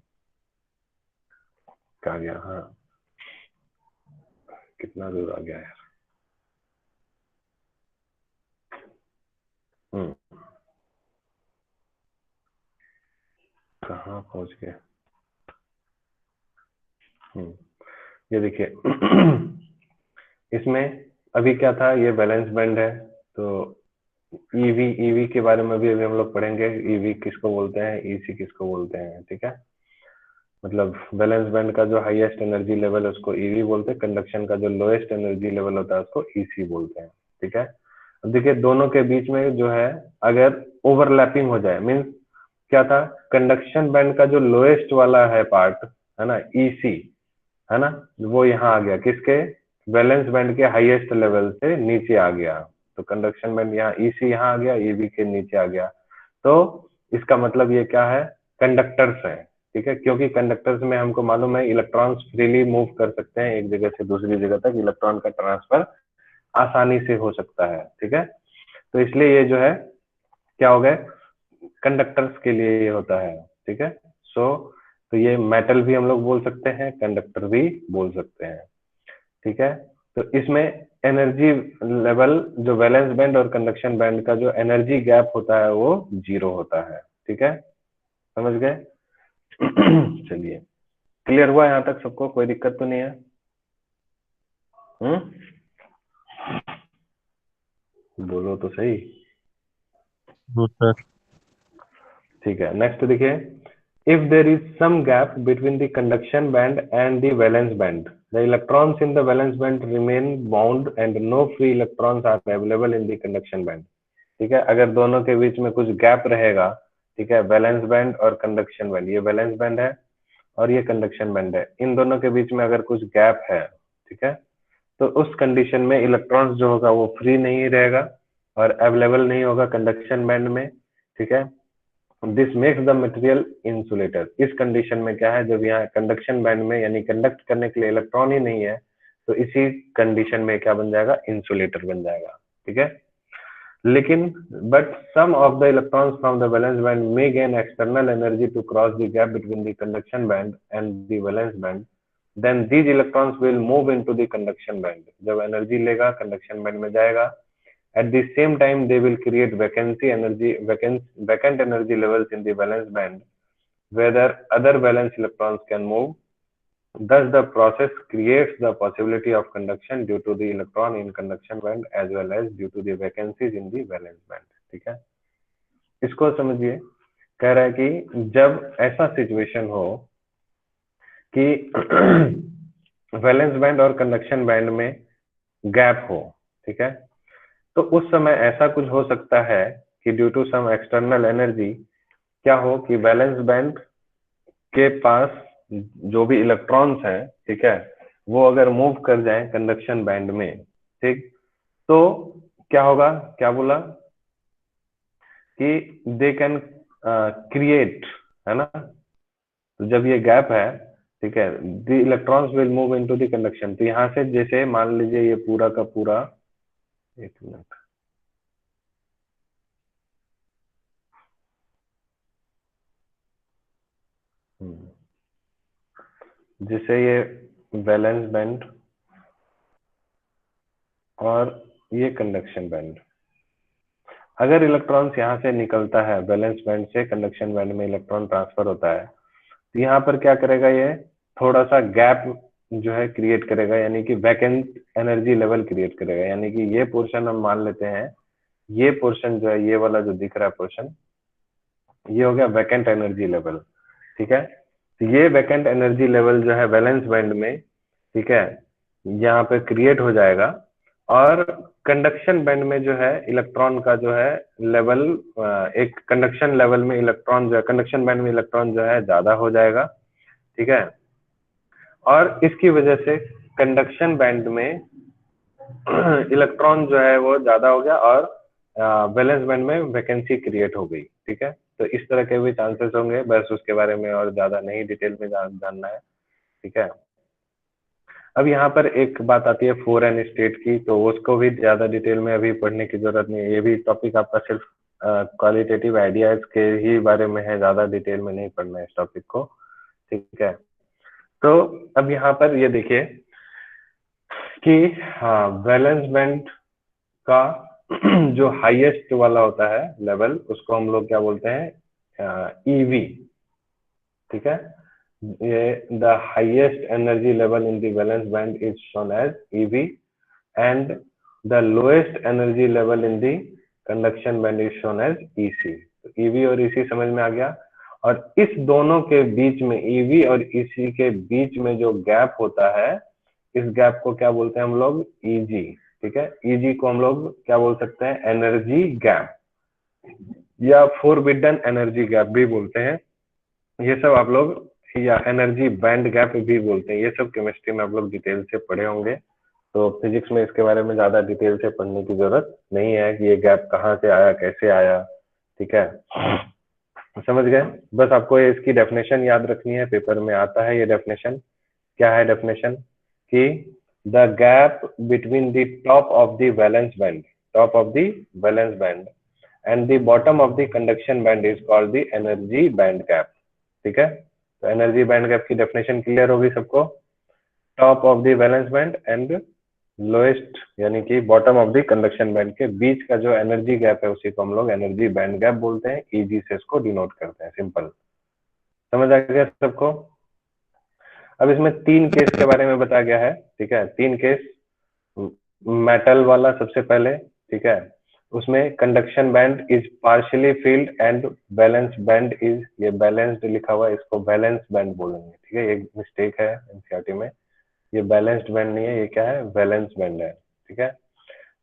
कहा गया, हाँ कितना दूर आ गया है। कहाँ पहुंच गए? ये देखिए इसमें अभी क्या था, ये बैलेंस बैंड है, तो ईवी के बारे में भी अभी हम लोग पढ़ेंगे, ईवी किसको बोलते हैं, ईसी किसको बोलते हैं। ठीक है, मतलब बैलेंस बैंड का जो हाईएस्ट एनर्जी लेवल है उसको ईवी बोलते हैं, कंडक्शन का जो लोएस्ट एनर्जी लेवल होता है उसको ईसी बोलते हैं। ठीक है, अब देखिए दोनों के बीच में जो है अगर ओवरलैपिंग हो जाए, मीन्स क्या था, कंडक्शन बैंड का जो लोएस्ट वाला है पार्ट है ना, ईसी, है ना, वो यहाँ आ गया किसके, वैलेंस बैंड के हाईएस्ट लेवल से नीचे आ गया, तो कंडक्शन बैंड यहाँ ईसी यहाँ आ गया, ईवी के नीचे आ गया। तो इसका मतलब ये क्या है, कंडक्टर्स है। ठीक है, क्योंकि कंडक्टर्स में हमको मालूम है इलेक्ट्रॉन्स फ्रीली मूव कर सकते हैं, एक जगह से दूसरी जगह तक इलेक्ट्रॉन का ट्रांसफर आसानी से हो सकता है। ठीक है, तो इसलिए ये जो है क्या हो गए, कंडक्टर्स के लिए ये होता है। ठीक है, सो तो ये मेटल भी हम लोग बोल सकते हैं, कंडक्टर भी बोल सकते हैं। ठीक है, तो इसमें एनर्जी लेवल जो वैलेंस बैंड और कंडक्शन बैंड का जो एनर्जी गैप होता है वो 0 होता है। ठीक है, समझ गए? चलिए, क्लियर हुआ यहाँ तक सबको, कोई दिक्कत तो नहीं है? बोलो तो सही। सर। ठीक है, नेक्स्ट देखिए, if there is some gap between the conduction band and the valence band, the electrons in the valence band remain bound and no free electrons are available in the conduction band. ठीक है, अगर दोनों के बीच में कुछ gap रहेगा, ठीक है, वैलेंस बैंड और कंडक्शन बैंड, ये वैलेंस बैंड है और ये कंडक्शन बैंड है, इन दोनों के बीच में अगर कुछ गैप है, ठीक है, तो उस कंडीशन में इलेक्ट्रॉन्स जो होगा वो फ्री नहीं रहेगा और अवेलेबल नहीं होगा कंडक्शन बैंड में। ठीक है, this makes the material insulator. इस कंडीशन में क्या है, जब यहाँ कंडक्शन बैंड में यानी कंडक्ट करने के लिए इलेक्ट्रॉन ही नहीं है, तो इसी कंडीशन में क्या बन जाएगा, इंसुलेटर बन जाएगा। ठीक है, लेकिन but some of the electrons from the valence band may gain external energy to cross the gap between the conduction band and the valence band, then these electrons will move into the conduction band. जब energy लेगा conduction band में जाएगा, at the same time they will create vacant energy levels in the valence band where other valence electrons can move. Thus the process creates the possibility of conduction due to the electron in conduction band as well as due to the vacancies in the valence band. ठीक है, इसको समझिए, कह रहा है कि जब ऐसा सिचुएशन हो कि वैलेंस बैंड और कंडक्शन बैंड में गैप हो, ठीक है, तो उस समय ऐसा कुछ हो सकता है कि due to some external energy क्या हो कि वैलेंस बैंड के पास जो भी इलेक्ट्रॉन्स हैं, ठीक है, वो अगर मूव कर जाए कंडक्शन बैंड में, ठीक, तो क्या होगा, क्या बोला कि दे कैन क्रिएट, है ना, तो जब ये गैप है, ठीक है, the electrons will move into the conduction. तो यहाँ से जैसे मान लीजिए ये पूरा का पूरा, एक मिनट, जैसे ये वैलेंस बैंड और ये कंडक्शन बैंड, अगर इलेक्ट्रॉन्स यहाँ से निकलता है वैलेंस बैंड से कंडक्शन बैंड में इलेक्ट्रॉन ट्रांसफर होता है, तो यहाँ पर क्या करेगा, ये थोड़ा सा गैप जो है क्रिएट करेगा, यानी कि वैकेंट एनर्जी लेवल क्रिएट करेगा। यानी कि ये पोर्शन हम मान लेते हैं, ये पोर्शन जो है, ये वाला जो दिख रहा है पोर्शन, ये हो गया वैकेंट एनर्जी लेवल। ठीक है, तो ये वैकेंट एनर्जी लेवल जो है वैलेंस बैंड में, ठीक है, यहाँ पे क्रिएट हो जाएगा। और कंडक्शन बैंड में जो है इलेक्ट्रॉन का जो है लेवल, एक कंडक्शन लेवल में इलेक्ट्रॉन जो है, कंडक्शन बैंड में इलेक्ट्रॉन जो है ज्यादा हो जाएगा। ठीक है, और इसकी वजह से कंडक्शन बैंड में इलेक्ट्रॉन जो है वो ज्यादा हो गया और वैलेंस बैंड में वैकेंसी क्रिएट हो गई। ठीक है, तो इस तरह के भी चांसेस होंगे, बस उसके बारे में और ज्यादा नहीं डिटेल में जानना है। ठीक है, अब यहाँ पर एक बात आती है 4n स्टेट की, तो उसको भी ज्यादा डिटेल में अभी पढ़ने की जरूरत नहीं है। ये भी टॉपिक आपका सिर्फ क्वालिटेटिव आइडियाज के ही बारे में है, ज्यादा डिटेल में नहीं पढ़ना है इस टॉपिक को। ठीक है, तो अब यहाँ पर ये देखिए कि हाँ, वैलेंस बैंड का जो हाईएस्ट वाला होता है लेवल, उसको हम लोग क्या बोलते हैं, ईवी। ठीक है, ये the highest energy level in the valence band is shown as EV and the lowest energy level in the conduction band is shown as EC. तो ईवी और ईसी समझ में आ गया। और इस दोनों के बीच में, ईवी और ईसी के बीच में जो गैप होता है, इस गैप को क्या बोलते हैं हम लोग, ईजी। ठीक है, ईजी को हम लोग क्या बोल सकते हैं, एनर्जी गैप या फोरबिडन एनर्जी गैप भी बोलते हैं। ये सब आप लोग, या एनर्जी बैंड गैप भी बोलते हैं, ये सब केमिस्ट्री में आप लोग डिटेल से पढ़े होंगे। तो फिजिक्स में इसके बारे में ज्यादा डिटेल से पढ़ने की जरूरत नहीं है कि ये गैप कहाँ से आया, कैसे आया। ठीक है, समझ गए। बस आपको इसकी डेफिनेशन याद रखनी है, पेपर में आता है ये डेफिनेशन। क्या है डेफिनेशन, कि the gap between the top of the valence band, top of the valence band and the bottom of the conduction band is called the energy band gap. ठीक है, तो एनर्जी बैंड गैप की definition clear होगी सबको। Top of the valence band and lowest यानी कि bottom of the conduction band के बीच का जो एनर्जी गैप है, उसी को हम लोग एनर्जी बैंड गैप बोलते हैं। ईजी से इसको डिनोट करते हैं, सिंपल। समझ आ गया सबको। अब इसमें 3 केस के बारे में बताया गया है। ठीक है, 3 केस। मेटल वाला सबसे पहले, ठीक है, उसमें conduction band is partially filled and balance band is, ये बैलेंस्ड लिखा हुआ है, इसको बैलेंस बैंड बोलेंगे। ठीक है, एक मिस्टेक है एनसीईआरटी में, ये बैलेंस्ड बैंड नहीं है, ये क्या है, बैलेंस बैंड है। ठीक है,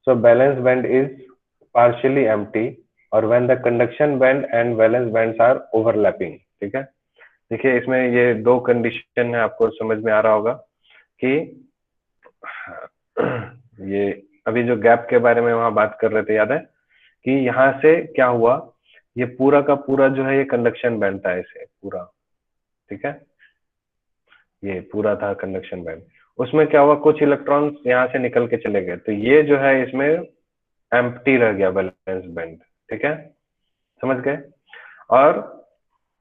so valence band is partially empty और when the conduction band and valence bands are overlapping. ठीक है, देखिए इसमें ये 2 कंडीशन है, आपको समझ में आ रहा होगा कि ये अभी जो गैप के बारे में वहां बात कर रहे थे, याद है कि यहाँ से क्या हुआ, ये पूरा का पूरा जो है ये कंडक्शन बैंड था, ऐसे पूरा। ठीक है, ये पूरा था कंडक्शन बैंड। उसमें क्या हुआ, कुछ इलेक्ट्रॉन्स यहाँ से निकल के चले गए, तो ये जो है इसमें एम्प्टी रह गया बैलेंस बैंड। ठीक है, समझ गए। और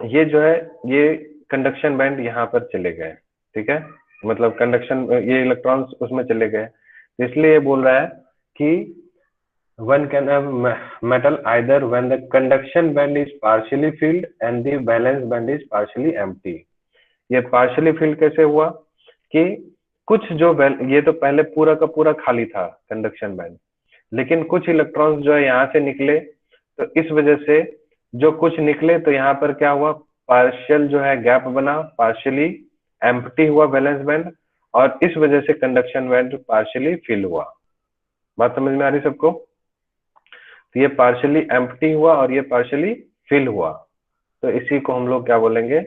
ये जो है, ये कंडक्शन बैंड यहाँ पर चले गए। ठीक है, मतलब कंडक्शन, ये इलेक्ट्रॉन्स उसमें चले गए, इसलिए ये बोल रहा है कि one can have metal either when the conduction band is partially filled and the valence band is partially empty। ये partially filled कैसे हुआ कि कुछ जो ये तो पहले पूरा का पूरा खाली था कंडक्शन बैंड, लेकिन कुछ इलेक्ट्रॉन्स जो है यहाँ से निकले, तो इस वजह से जो कुछ निकले, तो यहाँ पर क्या हुआ, पार्शियल जो है गैप बना, पार्शियली एम्प्टी हुआ वैलेंस बैंड, और इस वजह से कंडक्शन बैंड पार्शियली फिल हुआ। बात समझ में आ रही सबको। तो ये पार्शियली एम्प्टी हुआ और ये पार्शियली फिल हुआ, तो इसी को हम लोग क्या बोलेंगे,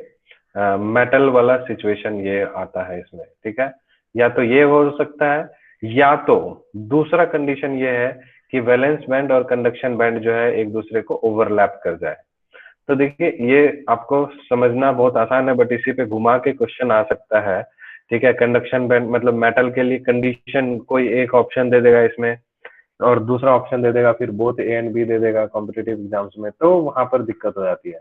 मेटल वाला सिचुएशन ये आता है इसमें। ठीक है, या तो ये हो सकता है, या तो दूसरा कंडीशन ये है कि वैलेंस बैंड और कंडक्शन बैंड जो है एक दूसरे को ओवरलैप कर जाए। तो देखिए ये आपको समझना बहुत आसान है, बट इसी पे घुमा के क्वेश्चन आ सकता है। ठीक है, कंडक्शन बैंड मतलब मेटल के लिए कंडीशन कोई एक ऑप्शन दे देगा इसमें, और दूसरा ऑप्शन दे देगा, फिर बोथ ए एंड बी दे देगा कॉम्पिटिटिव एग्जाम्स में, तो वहां पर दिक्कत हो जाती है।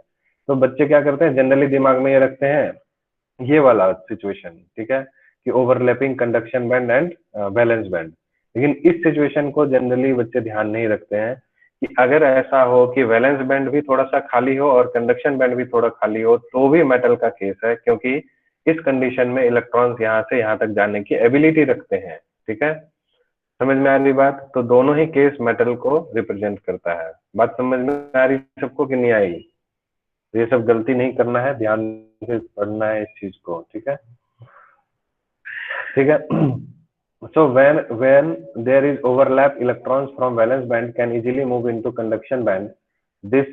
तो बच्चे क्या करते हैं, जनरली दिमाग में ये रखते हैं ये वाला सिचुएशन। ठीक है, कि overlapping conduction band and balance band, लेकिन इस सिचुएशन को जनरली बच्चे ध्यान नहीं रखते हैं कि अगर ऐसा हो कि वैलेंस बैंड भी थोड़ा सा खाली हो और कंडक्शन बैंड भी थोड़ा खाली हो तो भी मेटल का केस है, क्योंकि इस कंडीशन में इलेक्ट्रॉन्स यहाँ से यहाँ तक जाने की एबिलिटी रखते हैं। ठीक है, समझ में आ रही बात? तो दोनों ही केस मेटल को रिप्रेजेंट करता है। बात समझ में आ रही सबको कि नहीं आई? तो ये सब गलती नहीं करना है, ध्यान से पढ़ना है इस चीज को। ठीक है, ठीक है। So when there is overlap, electrons from valence band can easily move into conduction band. This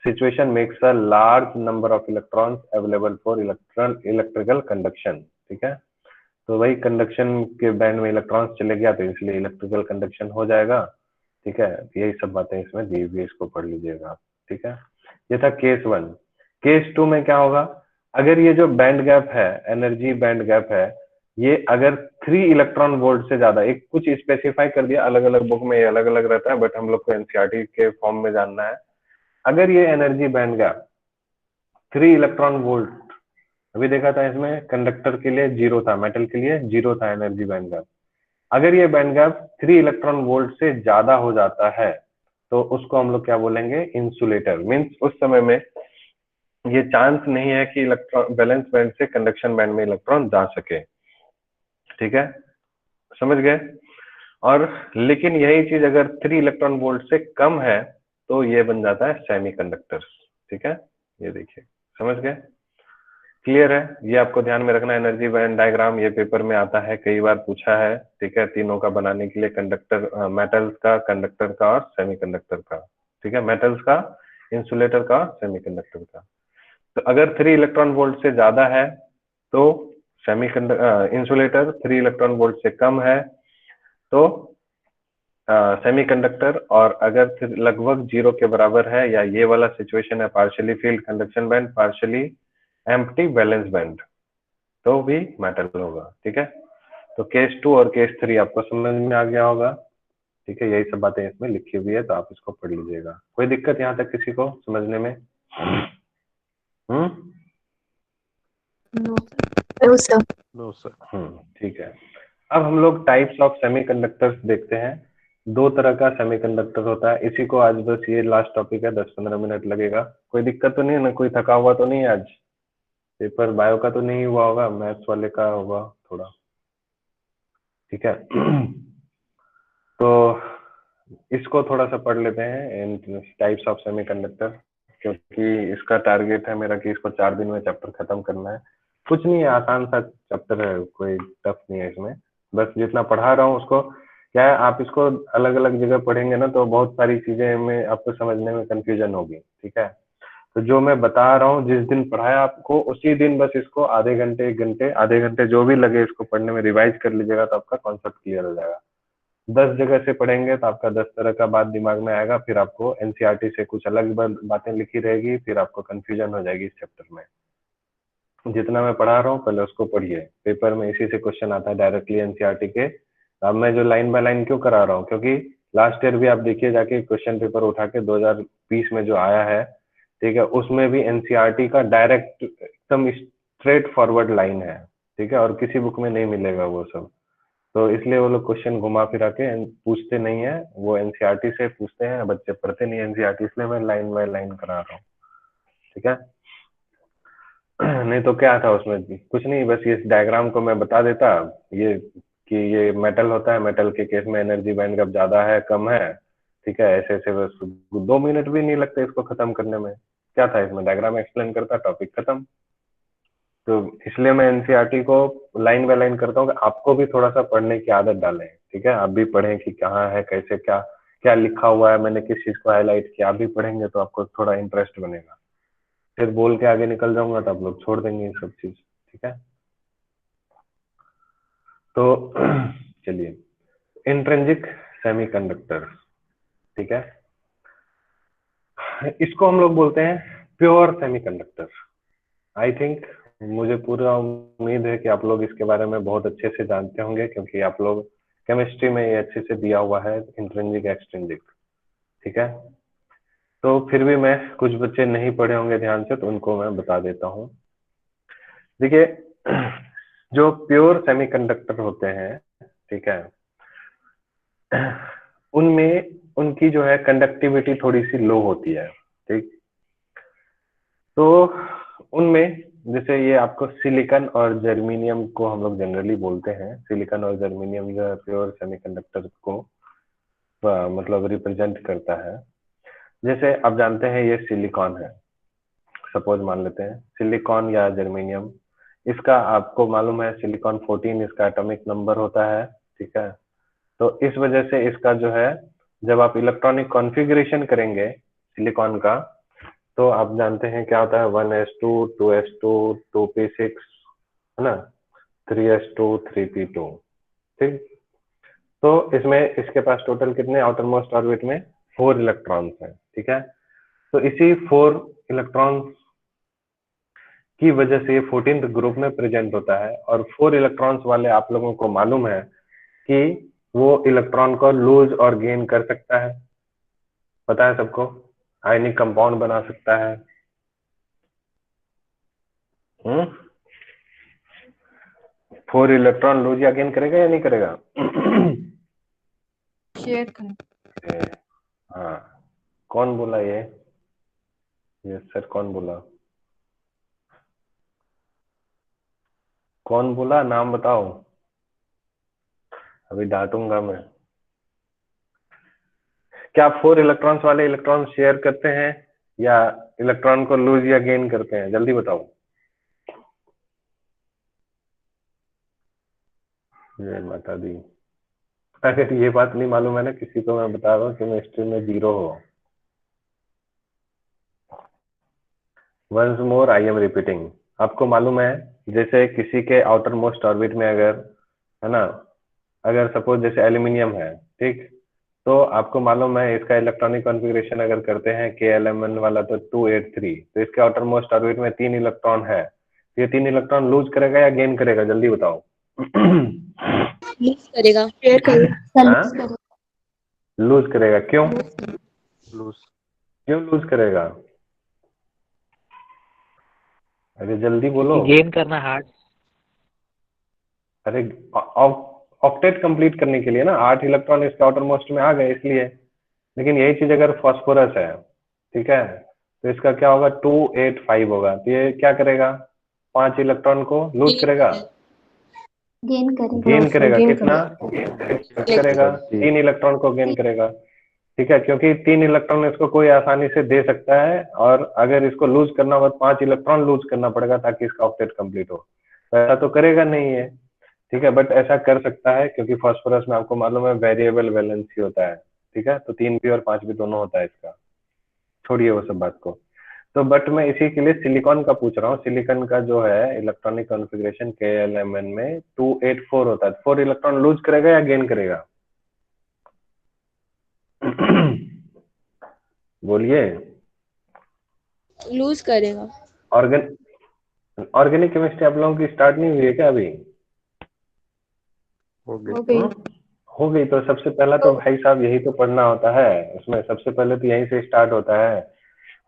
situation makes a large number of electrons available for electrical conduction. ठीक है, तो वही कंडक्शन के बैंड में इलेक्ट्रॉन्स चले गया तो इसलिए इलेक्ट्रिकल कंडक्शन हो जाएगा। ठीक है, यही सब बातें इसमें दी हुई, इसको पढ़ लीजिएगा आप। ठीक है, ये था केस 1। केस 2 में क्या होगा, अगर ये जो बैंड गैप है, एनर्जी बैंड गैप है, ये अगर 3 इलेक्ट्रॉन वोल्ट से ज्यादा, एक कुछ स्पेसिफाई कर दिया, अलग अलग बुक में ये अलग अलग रहता है, बट हम लोग को एनसीईआरटी के फॉर्म में जानना है। अगर ये energy band gap 3 electron volt, अभी देखा था इसमें कंडक्टर के लिए 0 था, मेटल के लिए 0 था एनर्जी बैंड गैप। अगर ये बैंड गैप 3 इलेक्ट्रॉन वोल्ट से ज्यादा हो जाता है तो उसको हम लोग क्या बोलेंगे, इंसुलेटर। मीन्स उस समय में ये चांस नहीं है कि इलेक्ट्रॉन वैलेंस बैंड से कंडक्शन बैंड में इलेक्ट्रॉन जा सके। ठीक है, समझ गए? और लेकिन यही चीज अगर 3 इलेक्ट्रॉन वोल्ट से कम है तो ये बन जाता है सेमीकंडक्टर। ठीक है, ये देखिए, समझ गए? क्लियर है? ये आपको ध्यान में रखना। एनर्जी बैंड डायग्राम ये पेपर में आता है, कई बार पूछा है। ठीक है, तीनों का बनाने के लिए, कंडक्टर मेटल्स का, कंडक्टर का और सेमीकंडक्टर का। ठीक है, मेटल्स का, इंसुलेटर का, सेमीकंडक्टर का। तो अगर 3 इलेक्ट्रॉन वोल्ट से ज्यादा है तो इंसुलेटर, 3 इलेक्ट्रॉन वोल्ट से कम है तो सेमीकंडक्टर, और अगर लगभग 0 के बराबर है या ये वाला सिचुएशन है, partially field conduction band, partially empty valence band, तो भी मेटल होगा। ठीक है, तो केस 2 और केस 3 आपको समझ में आ गया होगा। ठीक है, यही सब बातें इसमें लिखी हुई है, तो आप इसको पढ़ लीजिएगा। कोई दिक्कत यहाँ तक किसी को समझने में? No sir. No sir. ठीक है। अब हम लोग टाइप्स ऑफ सेमीकंडक्टर्स देखते हैं। 2 तरह का सेमीकंडक्टर होता है। इसी को आज बस, ये लास्ट टॉपिक है, 10-15 मिनट लगेगा। कोई दिक्कत तो नहीं है ना? कोई थका हुआ तो नहीं आज? पेपर बायो का तो नहीं हुआ होगा, मैथ्स वाले का होगा थोड़ा। ठीक है, तो इसको थोड़ा सा पढ़ लेते हैं, इन टाइप्स ऑफ सेमीकंडक्टर, क्योंकि इसका टारगेट है मेरा कि इसको 4 दिन में चैप्टर खत्म करना है। कुछ नहीं है, आसान सा चैप्टर है, कोई टफ नहीं है इसमें। बस जितना पढ़ा रहा हूँ उसको, क्या है, आप इसको अलग अलग जगह पढ़ेंगे ना तो बहुत सारी चीजें में आपको समझने में कंफ्यूजन होगी। ठीक है, तो जो मैं बता रहा हूँ, जिस दिन पढ़ाया आपको उसी दिन बस इसको आधे घंटे, 1 घंटे, आधे घंटे जो भी लगे इसको पढ़ने में रिवाइज कर लीजिएगा, तो आपका कॉन्सेप्ट क्लियर हो जाएगा। 10 जगह से पढ़ेंगे तो आपका 10 तरह का बात दिमाग में आएगा, फिर आपको एनसीईआरटी से कुछ अलग बातें लिखी रहेगी, फिर आपको कंफ्यूजन हो जाएगी इस चैप्टर में। जितना मैं पढ़ा रहा हूँ पहले उसको पढ़िए, पेपर में इसी से क्वेश्चन आता है डायरेक्टली एनसीईआरटी के। अब मैं जो लाइन बाय लाइन क्यों करा रहा हूँ, क्योंकि लास्ट ईयर भी आप देखिए जाके क्वेश्चन पेपर उठा के 2020 में जो आया है, ठीक है, उसमें भी एनसीईआरटी का डायरेक्ट एकदम स्ट्रेट फॉरवर्ड लाइन है। ठीक है, और किसी बुक में नहीं मिलेगा वो सब, तो इसलिए वो लोग क्वेश्चन घुमा फिरा के पूछते नहीं है, वो एनसीईआरटी से पूछते हैं, बच्चे पढ़ते नहीं एनसीईआरटी, इसलिए मैं लाइन बाय लाइन करा रहा हूँ। ठीक है, नहीं तो क्या था उसमें, कुछ नहीं, बस ये डायग्राम को मैं बता देता, ये कि ये मेटल होता है, मेटल के केस में एनर्जी बैंड गैप ज्यादा है, कम है। ठीक है, ऐसे ऐसे बस 2 मिनट भी नहीं लगते इसको खत्म करने में। क्या था इसमें, डायग्राम एक्सप्लेन करता, टॉपिक खत्म। तो इसलिए मैं एनसीईआरटी को लाइन बाय लाइन करता हूँ कि आपको भी थोड़ा सा पढ़ने की आदत डालें। ठीक है, आप भी पढ़ें कि कहाँ है, कैसे, क्या क्या लिखा हुआ है, मैंने किस चीज को हाईलाइट किया, आप भी पढ़ेंगे तो आपको थोड़ा इंटरेस्ट बनेगा। फिर बोल के आगे निकल जाऊंगा तो आप लोग छोड़ देंगे ये सब चीज। ठीक है, तो चलिए, इंट्रिंसिक सेमीकंडक्टर। ठीक है, इसको हम लोग बोलते हैं प्योर सेमीकंडक्टर। आई थिंक, मुझे पूरा उम्मीद है कि आप लोग इसके बारे में बहुत अच्छे से जानते होंगे, क्योंकि आप लोग केमिस्ट्री में ये अच्छे से दिया हुआ है, इंट्रिंसिक एक्सट्रिंसिक। ठीक है, तो फिर भी मैं, कुछ बच्चे नहीं पढ़े होंगे ध्यान से, तो उनको मैं बता देता हूँ। देखिए, जो प्योर सेमीकंडक्टर होते हैं, ठीक है, उनमें उनकी जो है कंडक्टिविटी थोड़ी सी लो होती है, ठीक। तो उनमें जैसे ये आपको सिलिकॉन और जर्मेनियम को हम लोग जनरली बोलते हैं, सिलिकॉन और जर्मेनियम जो है प्योर सेमीकंडक्टर को मतलब रिप्रेजेंट करता है। जैसे आप जानते हैं ये सिलिकॉन है, सपोज मान लेते हैं सिलिकॉन या जर्मेनियम, इसका आपको मालूम है सिलिकॉन 14 इसका एटॉमिक नंबर होता है, ठीक है। तो इस वजह से इसका जो है जब आप इलेक्ट्रॉनिक कॉन्फ़िगरेशन करेंगे सिलिकॉन का, तो आप जानते हैं क्या होता है 1s2 2s2 2p6 है ना, 3s2 3p2, ठीक। तो इसमें इसके पास टोटल कितने आउटर मोस्ट ऑर्बिट में 4 इलेक्ट्रॉन्स हैं, ठीक है। तो इसी 4 इलेक्ट्रॉन्स की वजह से ये 14th ग्रुप में प्रेजेंट होता है। और 4 इलेक्ट्रॉन्स वाले आप लोगों को मालूम है कि वो इलेक्ट्रॉन को लूज और गेन कर सकता है, पता है सबको, आयनिक कंपाउंड बना सकता है। 4 इलेक्ट्रॉन लूज या गेन करेगा या नहीं करेगा? शेयर करें। हाँ, कौन बोला ये सर कौन बोला, कौन बोला, नाम बताओ, अभी डांटूंगा मैं। क्या आप 4 इलेक्ट्रॉन्स वाले इलेक्ट्रॉन शेयर करते हैं या इलेक्ट्रॉन को लूज या गेन करते हैं, जल्दी बताओ। जय माता दी। अगर ये बात नहीं मालूम है ना किसी को, मैं बता रहा हूँ केमिस्ट्री में 0 हो। Once more I am repeating, आपको मालूम है जैसे किसी के आउटर मोस्ट ऑर्बिट में अगर है ना, अगर सपोज जैसे एल्यूमिनियम है, ठीक, तो आपको मालूम है इसका इलेक्ट्रॉनिक कॉन्फ़िगरेशन अगर करते हैं KLMN वाला तो 283, तो इसके आउटर मोस्ट ऑर्बिट में 3 इलेक्ट्रॉन है, तो ये 3 इलेक्ट्रॉन लूज करेगा या गेन करेगा, जल्दी बताओ। लूज करेगा, शेयर करेगा। लूज करेगा, क्यों लूज क्यों लूज करेगा? अरे जल्दी बोलो। गेन करना हार्ड। अरे ऑक्टेट कंप्लीट करने के लिए ना, 8 इलेक्ट्रॉन इसके आउटर मोस्ट में आ गए इसलिए। लेकिन यही चीज अगर फास्फोरस है, ठीक है, तो इसका क्या होगा 285 होगा, तो ये क्या करेगा 5 इलेक्ट्रॉन को लूज करेगा, गेन करेगा, कितना करेगा 3 इलेक्ट्रॉन को गेन करेगा, ठीक है, क्योंकि 3 इलेक्ट्रॉन इसको कोई आसानी से दे सकता है, और अगर इसको लूज करना हो तो 5 इलेक्ट्रॉन लूज करना पड़ेगा ताकि इसका ऑक्टेट कंप्लीट हो। तो ऐसा तो करेगा नहीं है, ठीक है, बट ऐसा कर सकता है क्योंकि फास्फोरस में आपको मालूम है वेरिएबल वैलेंसी होता है, ठीक है, तो 3p और 5p दोनों होता है इसका, छोड़िए वो सब बात को। तो बट मैं इसी के लिए सिलिकॉन का पूछ रहा हूँ, सिलिकॉन का जो है इलेक्ट्रॉनिक कॉन्फ़िगरेशन KLMN में 284 होता है, 4 इलेक्ट्रॉन लूज करेगा या गेन करेगा? बोलिए। लूज करेगा। ऑर्गेनिक केमिस्ट्री आप लोगों की स्टार्ट नहीं हुई है क्या अभी? हो हो गई। गई। हो गई, तो सबसे पहला तो भाई साहब यही तो पढ़ना होता है, उसमें सबसे पहले तो यहीं से स्टार्ट होता है।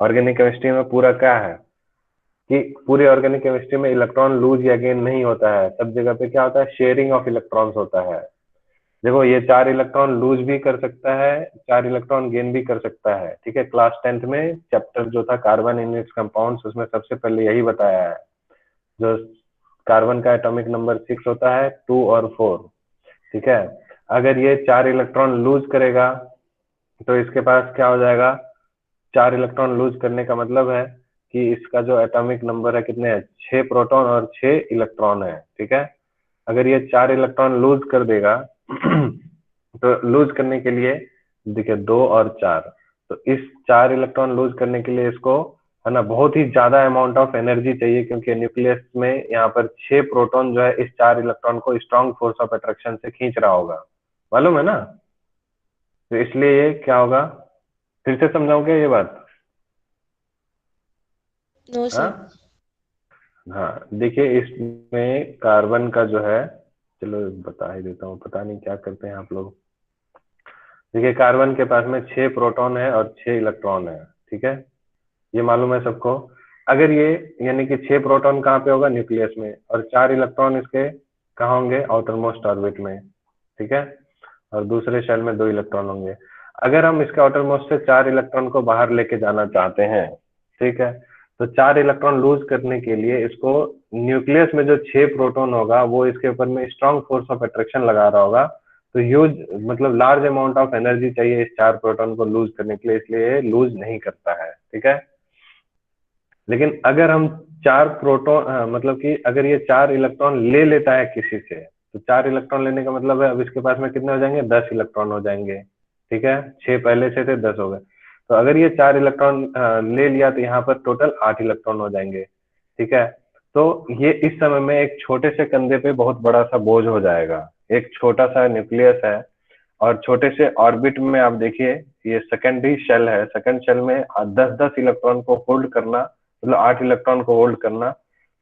ऑर्गेनिक केमिस्ट्री में पूरा क्या है कि पूरी ऑर्गेनिक केमिस्ट्री में इलेक्ट्रॉन लूज या गेन नहीं होता है, सब जगह पे क्या होता है शेयरिंग ऑफ इलेक्ट्रॉन्स होता है। देखो ये 4 इलेक्ट्रॉन लूज भी कर सकता है, 4 इलेक्ट्रॉन गेन भी कर सकता है, ठीक है। क्लास 10th में चैप्टर जो था कार्बन इन इट्स कंपाउंड्स, उसमें सबसे पहले यही बताया है। जो कार्बन का एटॉमिक नंबर 6 होता है 2 और 4, ठीक है। अगर ये 4 इलेक्ट्रॉन लूज करेगा तो इसके पास क्या हो जाएगा, 4 इलेक्ट्रॉन लूज करने का मतलब है कि इसका जो एटॉमिक नंबर है कितने हैं, 6 प्रोटॉन और 6 इलेक्ट्रॉन है, ठीक है। अगर ये 4 इलेक्ट्रॉन लूज कर देगा तो लूज करने के लिए देखिए 2 और 4, तो इस 4 इलेक्ट्रॉन लूज करने के लिए इसको है ना बहुत ही ज्यादा अमाउंट ऑफ एनर्जी चाहिए, क्योंकि न्यूक्लियस में यहाँ पर 6 प्रोटॉन जो है इस 4 इलेक्ट्रॉन को स्ट्रॉन्ग फोर्स ऑफ अट्रैक्शन से खींच रहा होगा, मालूम है ना। तो इसलिए ये क्या होगा, फिर से समझाऊं क्या ये बात? नो हाँ सर। हाँ, देखिए इसमें कार्बन का जो है, चलो बता ही देता हूँ, पता नहीं क्या करते हैं आप लोग। देखिए कार्बन के पास में 6 प्रोटॉन है और 6 इलेक्ट्रॉन है, ठीक है, ये मालूम है सबको। अगर ये यानी कि 6 प्रोटॉन कहाँ पे होगा, न्यूक्लियस में, और 4 इलेक्ट्रॉन इसके कहाँ होंगे, आउटर मोस्ट ऑर्बिट में, ठीक है, और दूसरे शेल में 2 इलेक्ट्रॉन होंगे। अगर हम इसके आउटर मोस्ट से 4 इलेक्ट्रॉन को बाहर लेके जाना चाहते हैं, ठीक है, तो 4 इलेक्ट्रॉन लूज करने के लिए इसको न्यूक्लियस में जो 6 प्रोटॉन होगा वो इसके ऊपर में स्ट्रॉन्ग फोर्स ऑफ अट्रैक्शन लगा रहा होगा, तो ह्यूज मतलब लार्ज अमाउंट ऑफ एनर्जी चाहिए इस 4 प्रोटॉन को लूज करने के लिए, इसलिए लूज नहीं करता है, ठीक है। लेकिन अगर हम 4 प्रोटॉन मतलब कि अगर ये 4 इलेक्ट्रॉन ले लेता है किसी से, तो 4 इलेक्ट्रॉन लेने का मतलब है अब इसके पास में कितने हो जाएंगे, 10 इलेक्ट्रॉन हो जाएंगे, ठीक है, 6 पहले से थे 10 हो गए। तो अगर ये 4 इलेक्ट्रॉन ले लिया तो यहाँ पर टोटल 8 इलेक्ट्रॉन हो जाएंगे, ठीक है। तो ये इस समय में एक छोटे से कंधे पे बहुत बड़ा सा बोझ हो जाएगा। एक छोटा सा न्यूक्लियस है और छोटे से ऑर्बिट में आप देखिए ये सेकेंडरी शेल है, सेकंड शेल में 10-10 इलेक्ट्रॉन को होल्ड करना, मतलब 8 इलेक्ट्रॉन को होल्ड करना,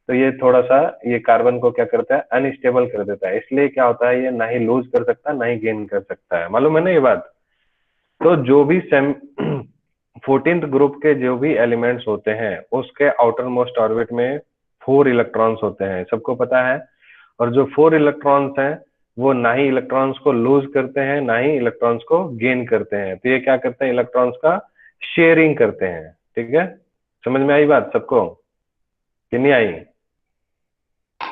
तो ये थोड़ा सा ये कार्बन को क्या करता है, अनस्टेबल कर देता है। इसलिए क्या होता है, ये ना ही लूज कर सकता है ना ही गेन कर सकता है, मालूम है ना ये बात। तो जो भी 14th ग्रुप के जो भी एलिमेंट्स होते हैं उसके आउटर मोस्ट ऑर्बिट में 4 इलेक्ट्रॉन्स होते हैं, सबको पता है। और जो 4 इलेक्ट्रॉन्स हैं वो ना ही इलेक्ट्रॉन्स को लूज करते हैं ना ही इलेक्ट्रॉन्स को गेन करते हैं, तो ये क्या करते हैं, इलेक्ट्रॉन्स का शेयरिंग करते हैं, ठीक है। समझ में आई बात सबको कि नहीं आई?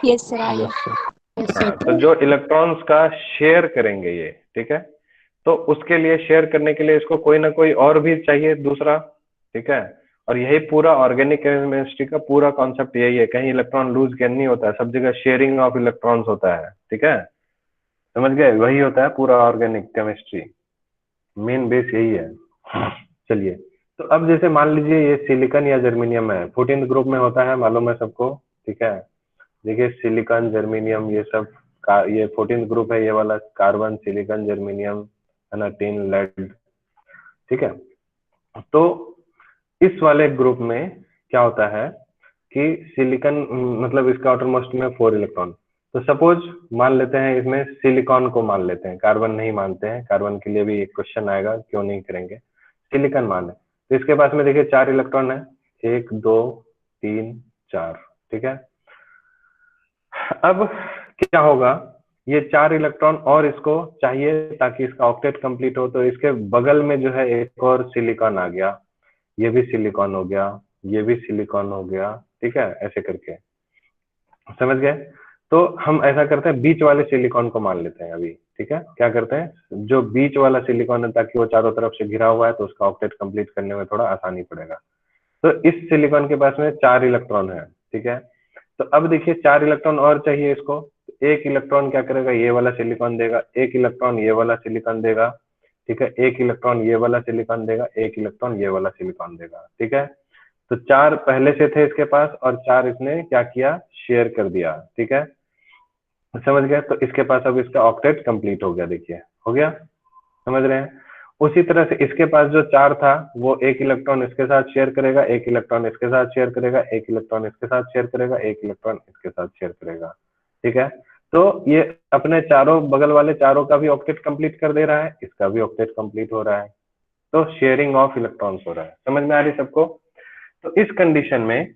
यस सर, आ गया। हाँ, तो जो इलेक्ट्रॉन्स का शेयर करेंगे ये, ठीक है, तो उसके लिए शेयर करने के लिए इसको कोई ना कोई और भी चाहिए दूसरा, ठीक है। और यही पूरा ऑर्गेनिक केमिस्ट्री का पूरा कॉन्सेप्ट यही है, कहीं इलेक्ट्रॉन लूज गेन नहीं होता है, सब जगह शेयरिंग ऑफ इलेक्ट्रॉन्स होता है, ठीक है, समझ गए, वही होता है पूरा ऑर्गेनिक केमिस्ट्री, मेन बेस यही है। चलिए, तो अब जैसे मान लीजिए ये सिलिकॉन या जर्मेनियम है, 14th ग्रुप में होता है, मालूम है सबको, ठीक है। देखिए सिलिकॉन जर्मेनियम ये सब का ये 14th ग्रुप है, ये वाला कार्बन सिलिकॉन जर्मेनियम है ना, टिन लेड, ठीक है। तो इस वाले ग्रुप में क्या होता है कि सिलिकॉन मतलब इसका आउटर मोस्ट में 4 इलेक्ट्रॉन, तो सपोज मान लेते हैं इसमें सिलिकॉन को मान लेते हैं, कार्बन नहीं मानते हैं, कार्बन के लिए भी एक क्वेश्चन आएगा क्यों नहीं करेंगे, सिलिकॉन मान है। तो इसके पास में देखिए 4 इलेक्ट्रॉन है, 1 2 3 4, ठीक है। अब क्या होगा, ये 4 इलेक्ट्रॉन और इसको चाहिए ताकि इसका ऑक्टेट कंप्लीट हो, तो इसके बगल में जो है एक और सिलिकॉन आ गया, ये भी सिलिकॉन हो गया, ये भी सिलिकॉन हो गया, ठीक है, ऐसे करके, समझ गए। तो हम ऐसा करते हैं बीच वाले सिलिकॉन को मान लेते हैं अभी, ठीक है। क्या करते हैं, जो बीच वाला सिलिकॉन है ताकि वो चारों तरफ से घिरा हुआ है तो उसका ऑक्टेट कंप्लीट करने में थोड़ा आसानी पड़ेगा। तो इस सिलिकॉन के पास में 4 इलेक्ट्रॉन है, ठीक है। तो अब देखिए 4 इलेक्ट्रॉन और चाहिए इसको, एक इलेक्ट्रॉन क्या करेगा, ये वाला सिलिकॉन देगा, एक इलेक्ट्रॉन ये वाला सिलिकॉन देगा, ठीक है, एक इलेक्ट्रॉन ये वाला सिलिकॉन देगा, एक इलेक्ट्रॉन ये वाला सिलिकॉन देगा, ठीक है। तो 4 पहले से थे इसके पास और 4 इसने क्या किया, शेयर कर दिया, ठीक है, समझ गए। तो इसके पास अब इसका ऑक्टेट कंप्लीट हो गया, देखिए हो गया, समझ रहे हैं। उसी तरह से इसके पास जो 4 था वो एक इलेक्ट्रॉन इसके साथ शेयर करेगा, एक इलेक्ट्रॉन इसके साथ शेयर करेगा, एक इलेक्ट्रॉन इसके साथ शेयर करेगा, एक इलेक्ट्रॉन इसके साथ शेयर करेगा, ठीक है। तो ये अपने चारों बगल वाले चारों का भी ऑक्टेट कंप्लीट कर दे रहा है, इसका भी ऑक्टेट कंप्लीट हो रहा है, तो शेयरिंग ऑफ इलेक्ट्रॉन्स हो रहा है, समझ में आ रही सबको। तो इस कंडीशन में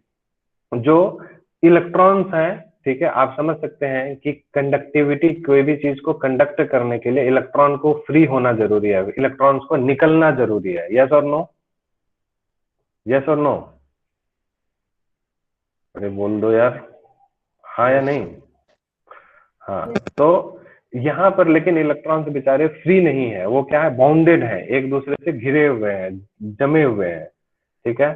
जो इलेक्ट्रॉन्स हैं, ठीक है, आप समझ सकते हैं कि कंडक्टिविटी, कोई भी चीज को कंडक्ट करने के लिए इलेक्ट्रॉन को फ्री होना जरूरी है, इलेक्ट्रॉन्स को निकलना जरूरी है, यस और नो, यस और नो, अरे बोल दो यार, हाँ या नहीं। हाँ, तो यहाँ पर लेकिन इलेक्ट्रॉन्स बेचारे फ्री नहीं है, वो क्या है, बाउंडेड है, एक दूसरे से घिरे हुए हैं, जमे हुए हैं, ठीक है।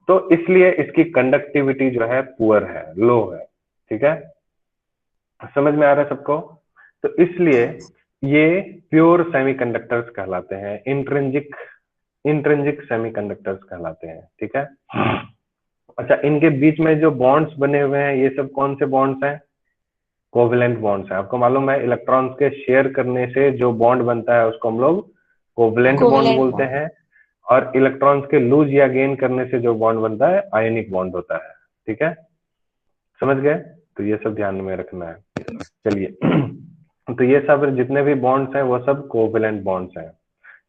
तो इसलिए इसकी कंडक्टिविटी जो है पुअर है, लो है, ठीक है, समझ में आ रहा है सबको। तो इसलिए ये प्योर सेमीकंडक्टर्स कहलाते हैं, इंट्रिंसिक सेमीकंडक्टर्स कहलाते हैं, ठीक है। अच्छा, इनके बीच में जो बॉन्ड्स बने हुए हैं ये सब कौन से बॉन्ड्स हैं, कोवेलेंट बॉन्ड्स हैं। आपको मालूम है इलेक्ट्रॉन्स के शेयर करने से जो बॉन्ड बनता है उसको हम लोग कोवेलेंट बॉन्ड बोलते हैं, और इलेक्ट्रॉन्स के लूज या गेन करने से जो बॉन्ड बनता है आयनिक बॉन्ड होता है, ठीक है, समझ गए। तो ये सब ध्यान में रखना है। चलिए, तो ये सब जितने भी बॉन्ड्स हैं वो सब कोवेलेंट बॉन्ड्स हैं,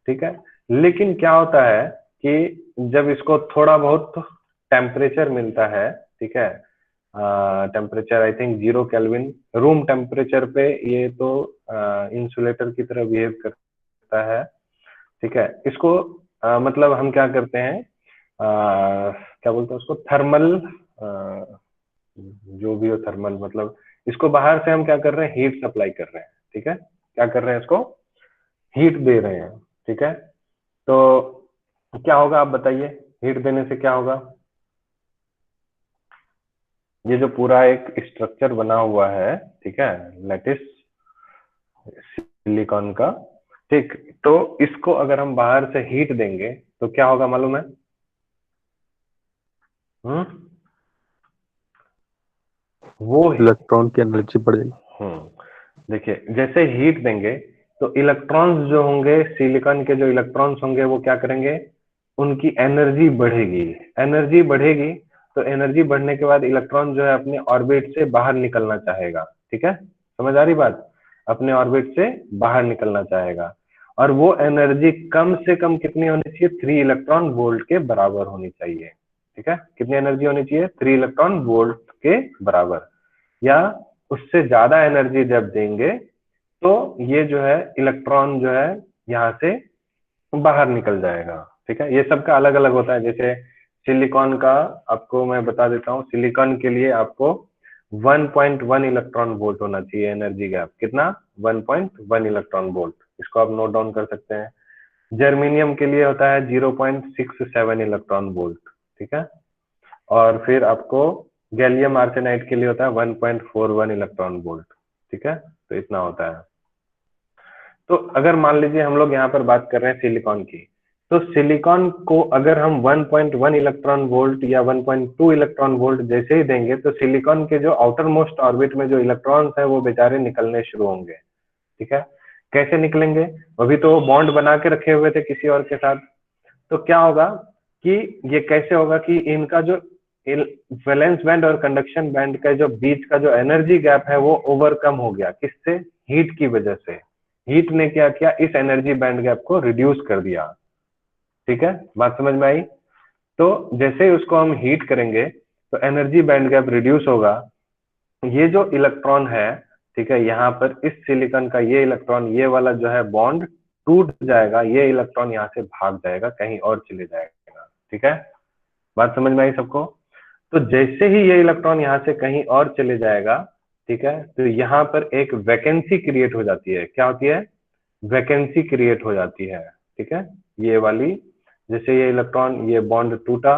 ठीक है। लेकिन क्या होता है कि जब इसको थोड़ा बहुत टेम्परेचर मिलता है, ठीक है, temperature I think 0 kelvin room temperature पे ये तो इंसुलेटर की तरह बिहेव करता है, ठीक है। इसको मतलब हम क्या करते हैं, क्या बोलते हैं उसको, थर्मल, जो भी हो थर्मल, मतलब इसको बाहर से हम क्या कर रहे हैं, हीट सप्लाई कर रहे हैं। ठीक है, क्या कर रहे हैं, इसको हीट दे रहे हैं। ठीक है, तो क्या होगा आप बताइए, हीट देने से क्या होगा। ये जो पूरा एक स्ट्रक्चर बना हुआ है, ठीक है, लैटिस सिलिकॉन का, ठीक, तो इसको अगर हम बाहर से हीट देंगे तो क्या होगा मालूम है। हम्म, वो इलेक्ट्रॉन की एनर्जी बढ़ेगी। देखिए, जैसे हीट देंगे तो इलेक्ट्रॉन्स जो होंगे, सिलिकॉन के जो इलेक्ट्रॉन्स होंगे वो क्या करेंगे, उनकी एनर्जी बढ़ेगी। एनर्जी बढ़ेगी तो एनर्जी बढ़ने के बाद इलेक्ट्रॉन जो है अपने ऑर्बिट से बाहर निकलना चाहेगा। ठीक है, समझ आ रही बात, अपने ऑर्बिट से बाहर निकलना चाहेगा। और वो एनर्जी कम से कम कितनी होनी चाहिए, 3 इलेक्ट्रॉन वोल्ट के बराबर होनी चाहिए। ठीक है, कितनी एनर्जी होनी चाहिए, 3 इलेक्ट्रॉन वोल्ट के बराबर, या उससे ज्यादा एनर्जी जब देंगे तो ये जो है इलेक्ट्रॉन जो है यहाँ से बाहर निकल जाएगा। ठीक है, ये सबका अलग अलग होता है। जैसे सिलिकॉन का आपको मैं बता देता हूँ, सिलिकॉन के लिए आपको 1.1 इलेक्ट्रॉन वोल्ट होना चाहिए एनर्जी गैप। कितना, 1.1 इलेक्ट्रॉन वोल्ट। इसको आप नोट डाउन कर सकते हैं। जर्मेनियम के लिए होता है 0.67 इलेक्ट्रॉन वोल्ट। ठीक है, और फिर आपको गैलियम आर्सेनाइड के लिए होता है 1.41 इलेक्ट्रॉन वोल्ट। ठीक है, तो इतना होता है। तो अगर मान लीजिए हम लोग यहाँ पर बात कर रहे हैं सिलिकॉन की, तो सिलिकॉन को अगर हम 1.1 इलेक्ट्रॉन वोल्ट या 1.2 इलेक्ट्रॉन वोल्ट जैसे ही देंगे तो सिलिकॉन के जो आउटर मोस्ट ऑर्बिट में जो इलेक्ट्रॉन्स है वो बेचारे निकलने शुरू होंगे। ठीक है, कैसे निकलेंगे, अभी तो बॉन्ड बना के रखे हुए थे किसी और के साथ। तो क्या होगा कि ये कैसे होगा कि इनका जो वैलेंस बैंड और कंडक्शन बैंड का जो बीच का जो एनर्जी गैप है वो ओवरकम हो गया, किससे, हीट की वजह से। हीट ने क्या किया, इस एनर्जी बैंड गैप को रिड्यूस कर दिया। ठीक है, बात समझ में आई। तो जैसे ही उसको हम हीट करेंगे तो एनर्जी बैंड गैप रिड्यूस होगा। ये जो इलेक्ट्रॉन है, ठीक है, यहाँ पर इस सिलिकॉन का ये इलेक्ट्रॉन, ये वाला जो है बॉन्ड टूट जाएगा, ये इलेक्ट्रॉन यहाँ से भाग जाएगा, कहीं और चले जाएगा। ठीक है, बात समझ में आई सबको। तो जैसे ही ये इलेक्ट्रॉन यहाँ से कहीं और चले जाएगा, ठीक है, तो यहाँ पर एक वैकेंसी क्रिएट हो जाती है। क्या होती है, वैकेंसी क्रिएट हो जाती है। ठीक है, ये वाली, जैसे ये इलेक्ट्रॉन, ये बॉन्ड टूटा,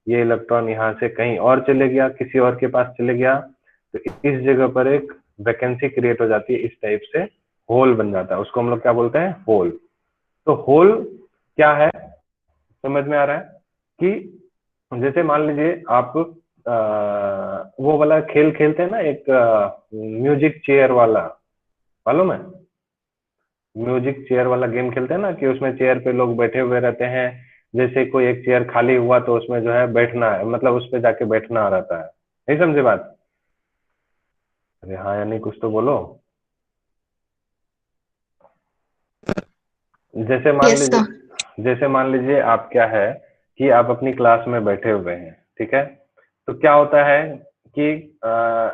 ये इलेक्ट्रॉन यहाँ से कहीं और चले गया, किसी और के पास चले गया, तो इस जगह पर एक वैकेंसी क्रिएट हो जाती है, इस टाइप से होल बन जाता है। उसको हम लोग क्या बोलते हैं, होल। तो होल क्या है, समझ में आ रहा है कि जैसे मान लीजिए आप वो वाला खेल खेलते हैं ना, एक म्यूजिक चेयर वाला, मालूम है, म्यूजिक चेयर वाला गेम खेलते हैं ना, कि उसमें चेयर पे लोग बैठे हुए रहते हैं। जैसे कोई एक चेयर खाली हुआ तो उसमें जो है बैठना है, मतलब उस पे जाके बैठना रहता है। नहीं समझे बात, अरे हाँ या नहीं, कुछ तो बोलो। जैसे मान यस सर। लीजिए, जैसे मान लीजिए आप क्या है कि आप अपनी क्लास में बैठे हुए हैं। ठीक है, तो क्या होता है कि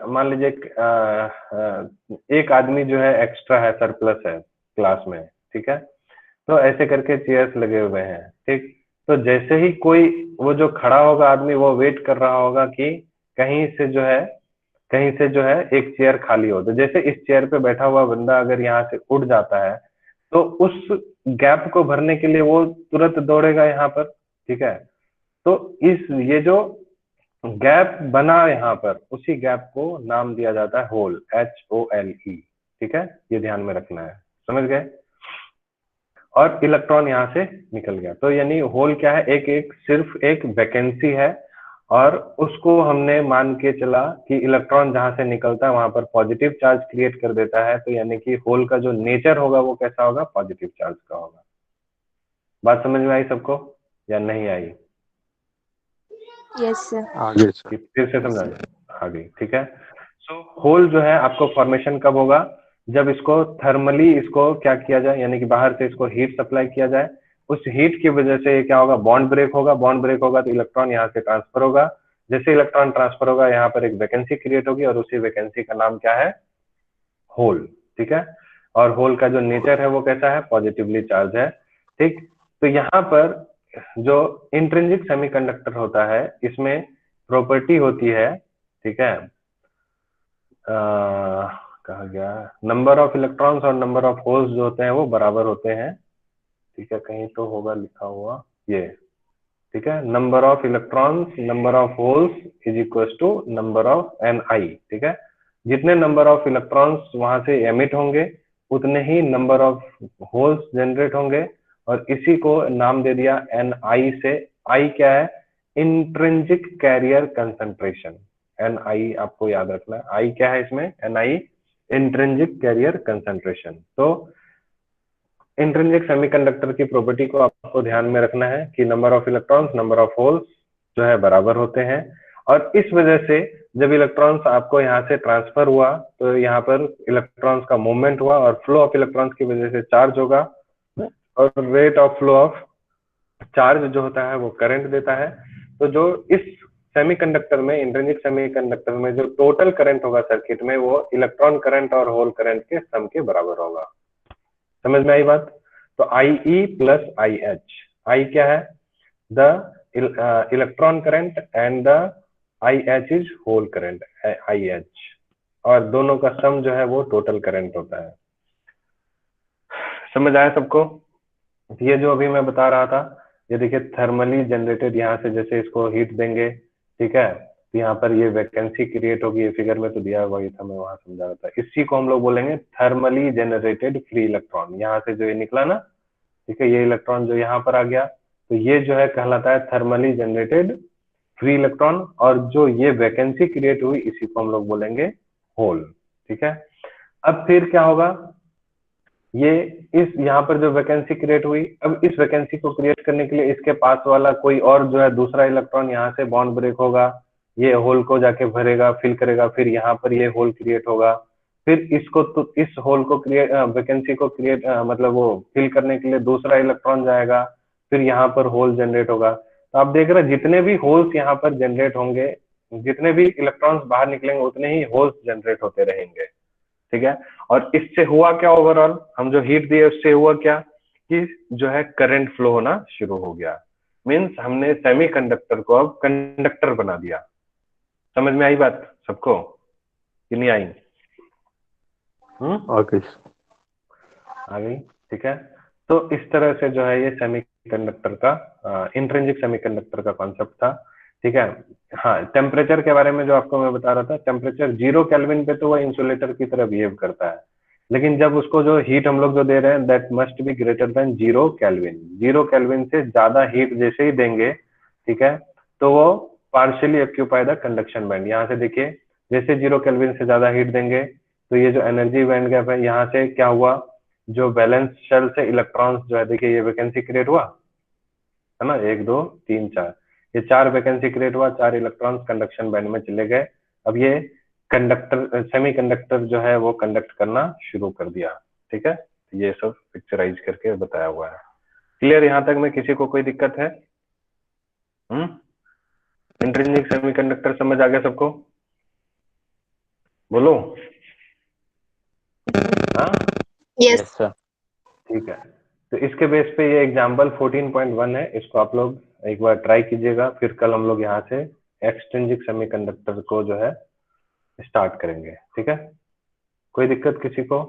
मान लीजिए एक आदमी जो है एक्स्ट्रा है, सरप्लस है क्लास में। ठीक है, तो ऐसे करके चेयर्स लगे हुए हैं। ठीक, तो जैसे ही कोई वो जो खड़ा होगा आदमी, वो वेट कर रहा होगा कि कहीं से जो है, कहीं से जो है एक चेयर खाली हो। तो जैसे इस चेयर पे बैठा हुआ बंदा अगर यहाँ से उठ जाता है तो उस गैप को भरने के लिए वो तुरंत दौड़ेगा यहाँ पर। ठीक है, तो इस ये जो गैप बना यहाँ पर, उसी गैप को नाम दिया जाता है होल, HOLE। ठीक है, ये ध्यान में रखना है, समझ गए। और इलेक्ट्रॉन यहाँ से निकल गया, तो यानी होल क्या है, एक एक सिर्फ एक वैकेंसी है। और उसको हमने मान के चला कि इलेक्ट्रॉन जहां से निकलता है वहां पर पॉजिटिव चार्ज क्रिएट कर देता है, तो यानी कि होल का जो नेचर होगा वो कैसा होगा, पॉजिटिव चार्ज का होगा। बात समझ में आई सबको या नहीं आई, यस सर। आगे सर। कि फिर से समझा आ गई। ठीक है, सो होल जो है आपको फॉर्मेशन कब होगा, जब इसको थर्मली इसको क्या किया जाए, यानी कि बाहर से इसको हीट सप्लाई किया जाए। उस हीट की वजह से क्या होगा, बॉन्ड ब्रेक होगा। बॉन्ड ब्रेक होगा तो इलेक्ट्रॉन यहाँ से ट्रांसफर होगा। जैसे इलेक्ट्रॉन ट्रांसफर होगा यहाँ पर एक वैकेंसी क्रिएट होगी, और उसी वैकेंसी का नाम क्या है, होल। ठीक है, और होल का जो नेचर है वो कैसा है, पॉजिटिवली चार्ज है। ठीक। तो यहाँ पर जो इंट्रिंसिक सेमीकंडक्टर होता है इसमें प्रॉपर्टी होती है, ठीक है, कहा गया नंबर ऑफ इलेक्ट्रॉन्स और नंबर ऑफ होल्स जो होते हैं वो बराबर होते हैं, ठीक है, कहीं तो होगा लिखा हुआ ये, ठीक है, number of electrons number of holes is equal to number of Ni, ठीक है, जितने नंबर ऑफ इलेक्ट्रॉन्स वहां से एमिट होंगे उतने ही नंबर ऑफ होल्स जनरेट होंगे, और इसी को नाम दे दिया Ni से। I क्या है? Intrinsic carrier concentration. Ni आपको याद रखना है, I क्या है इसमें? Ni intrinsic carrier concentration. तो इंट्रिंसिक सेमीकंडक्टर की प्रॉपर्टी को आपको ध्यान में रखना है कि number of electrons number of holes जो है बराबर होते हैं, और इस वजह से जब इलेक्ट्रॉन्स आपको यहाँ से ट्रांसफर हुआ तो यहाँ पर इलेक्ट्रॉन्स का मूवमेंट हुआ, और फ्लो ऑफ इलेक्ट्रॉन्स की वजह से चार्ज होगा, और rate of flow of charge जो होता है वो करंट देता है। तो जो इस सेमीकंडक्टर में, इंट्रिंसिक सेमीकंडक्टर में जो टोटल करंट होगा सर्किट में, वो इलेक्ट्रॉन करंट और होल करंट के सम के बराबर होगा। समझ में आई बात? तो IE प्लस IH, I क्या है? The electron current and the IH is hole current, IH, और दोनों का सम जो है वो टोटल करंट होता है। समझ आया सबको? ये जो अभी मैं बता रहा था, ये देखिए थर्मली जनरेटेड, यहाँ से जैसे इसको हीट देंगे, ठीक है, तो यहाँ पर ये वैकेंसी क्रिएट होगी, ये फिगर में तो दिया हुआ ही था, मैं वहां समझा रहा था। इसी को हम लोग बोलेंगे थर्मली जनरेटेड फ्री इलेक्ट्रॉन। यहाँ से जो ये निकला ना, ठीक है, ये इलेक्ट्रॉन जो यहाँ पर आ गया, तो ये जो है कहलाता है थर्मली जनरेटेड फ्री इलेक्ट्रॉन, और जो ये वैकेंसी क्रिएट हुई इसी को हम लोग बोलेंगे होल, ठीक है। अब फिर क्या होगा, ये इस यहाँ पर जो वैकेंसी क्रिएट हुई, अब इस वैकेंसी को क्रिएट करने के लिए इसके पास वाला कोई और जो है दूसरा इलेक्ट्रॉन यहाँ से बॉन्ड ब्रेक होगा, ये होल को जाके भरेगा, फिल करेगा, फिर यहाँ पर ये होल क्रिएट होगा, फिर इसको तो इस होल को क्रिएट, वैकेंसी को क्रिएट मतलब वो फिल करने के लिए दूसरा इलेक्ट्रॉन जाएगा, फिर यहाँ पर होल जनरेट होगा। तो आप देख रहे हैं जितने भी होल्स यहाँ पर जनरेट होंगे, जितने भी इलेक्ट्रॉन्स बाहर निकलेंगे उतने ही होल्स जनरेट होते रहेंगे, ठीक है। और इससे हुआ क्या, ओवरऑल हम जो हीट दिए उससे हुआ क्या कि जो है करंट फ्लो होना शुरू हो गया। मीन्स हमने सेमीकंडक्टर को अब कंडक्टर बना दिया। समझ में आई बात सबको कि नहीं आई? ओके आ गई, ठीक है। तो इस तरह से जो है ये सेमीकंडक्टर का इंट्रिंसिक सेमीकंडक्टर का कॉन्सेप्ट था, ठीक है। हाँ, टेम्परेचर के बारे में जो आपको मैं बता रहा था, टेम्परेचर 0 केल्विन पे तो वह इंसुलेटर की तरह बिहेव करता है, लेकिन जब उसको जो हीट हम लोग जो दे रहे हैं that must be greater than 0 kelvin. 0 kelvin से ज्यादा हीट जैसे ही देंगे, ठीक है, तो वो partially occupy the conduction band. यहाँ से देखिए, जैसे 0 केल्विन से ज्यादा हीट देंगे तो ये जो एनर्जी बैंड गैप है, यहाँ से क्या हुआ, जो बैलेंस शेल से इलेक्ट्रॉन्स जो है, देखिए ये वैकेंसी क्रिएट हुआ है ना, 1 2 3 4, ये 4 वैकेंसी क्रिएट हुआ, 4 इलेक्ट्रॉन्स कंडक्शन बैंड में चले गए। अब ये कंडक्टर, सेमीकंडक्टर जो है वो कंडक्ट करना शुरू कर दिया, ठीक है। ये सब पिक्चराइज करके बताया हुआ है। क्लियर यहाँ तक में? किसी को कोई दिक्कत है? इंट्रिंसिक सेमीकंडक्टर समझ आ गया सबको? बोलो। हाँ, Yes. सर। ठीक है। तो इसके बेस पे ये एग्जाम्पल 14.1 है, इसको आप लोग एक बार ट्राई कीजिएगा, फिर कल हम लोग यहाँ से एक्सट्रिंसिक सेमीकंडक्टर को जो है स्टार्ट करेंगे, ठीक है। कोई दिक्कत किसी को?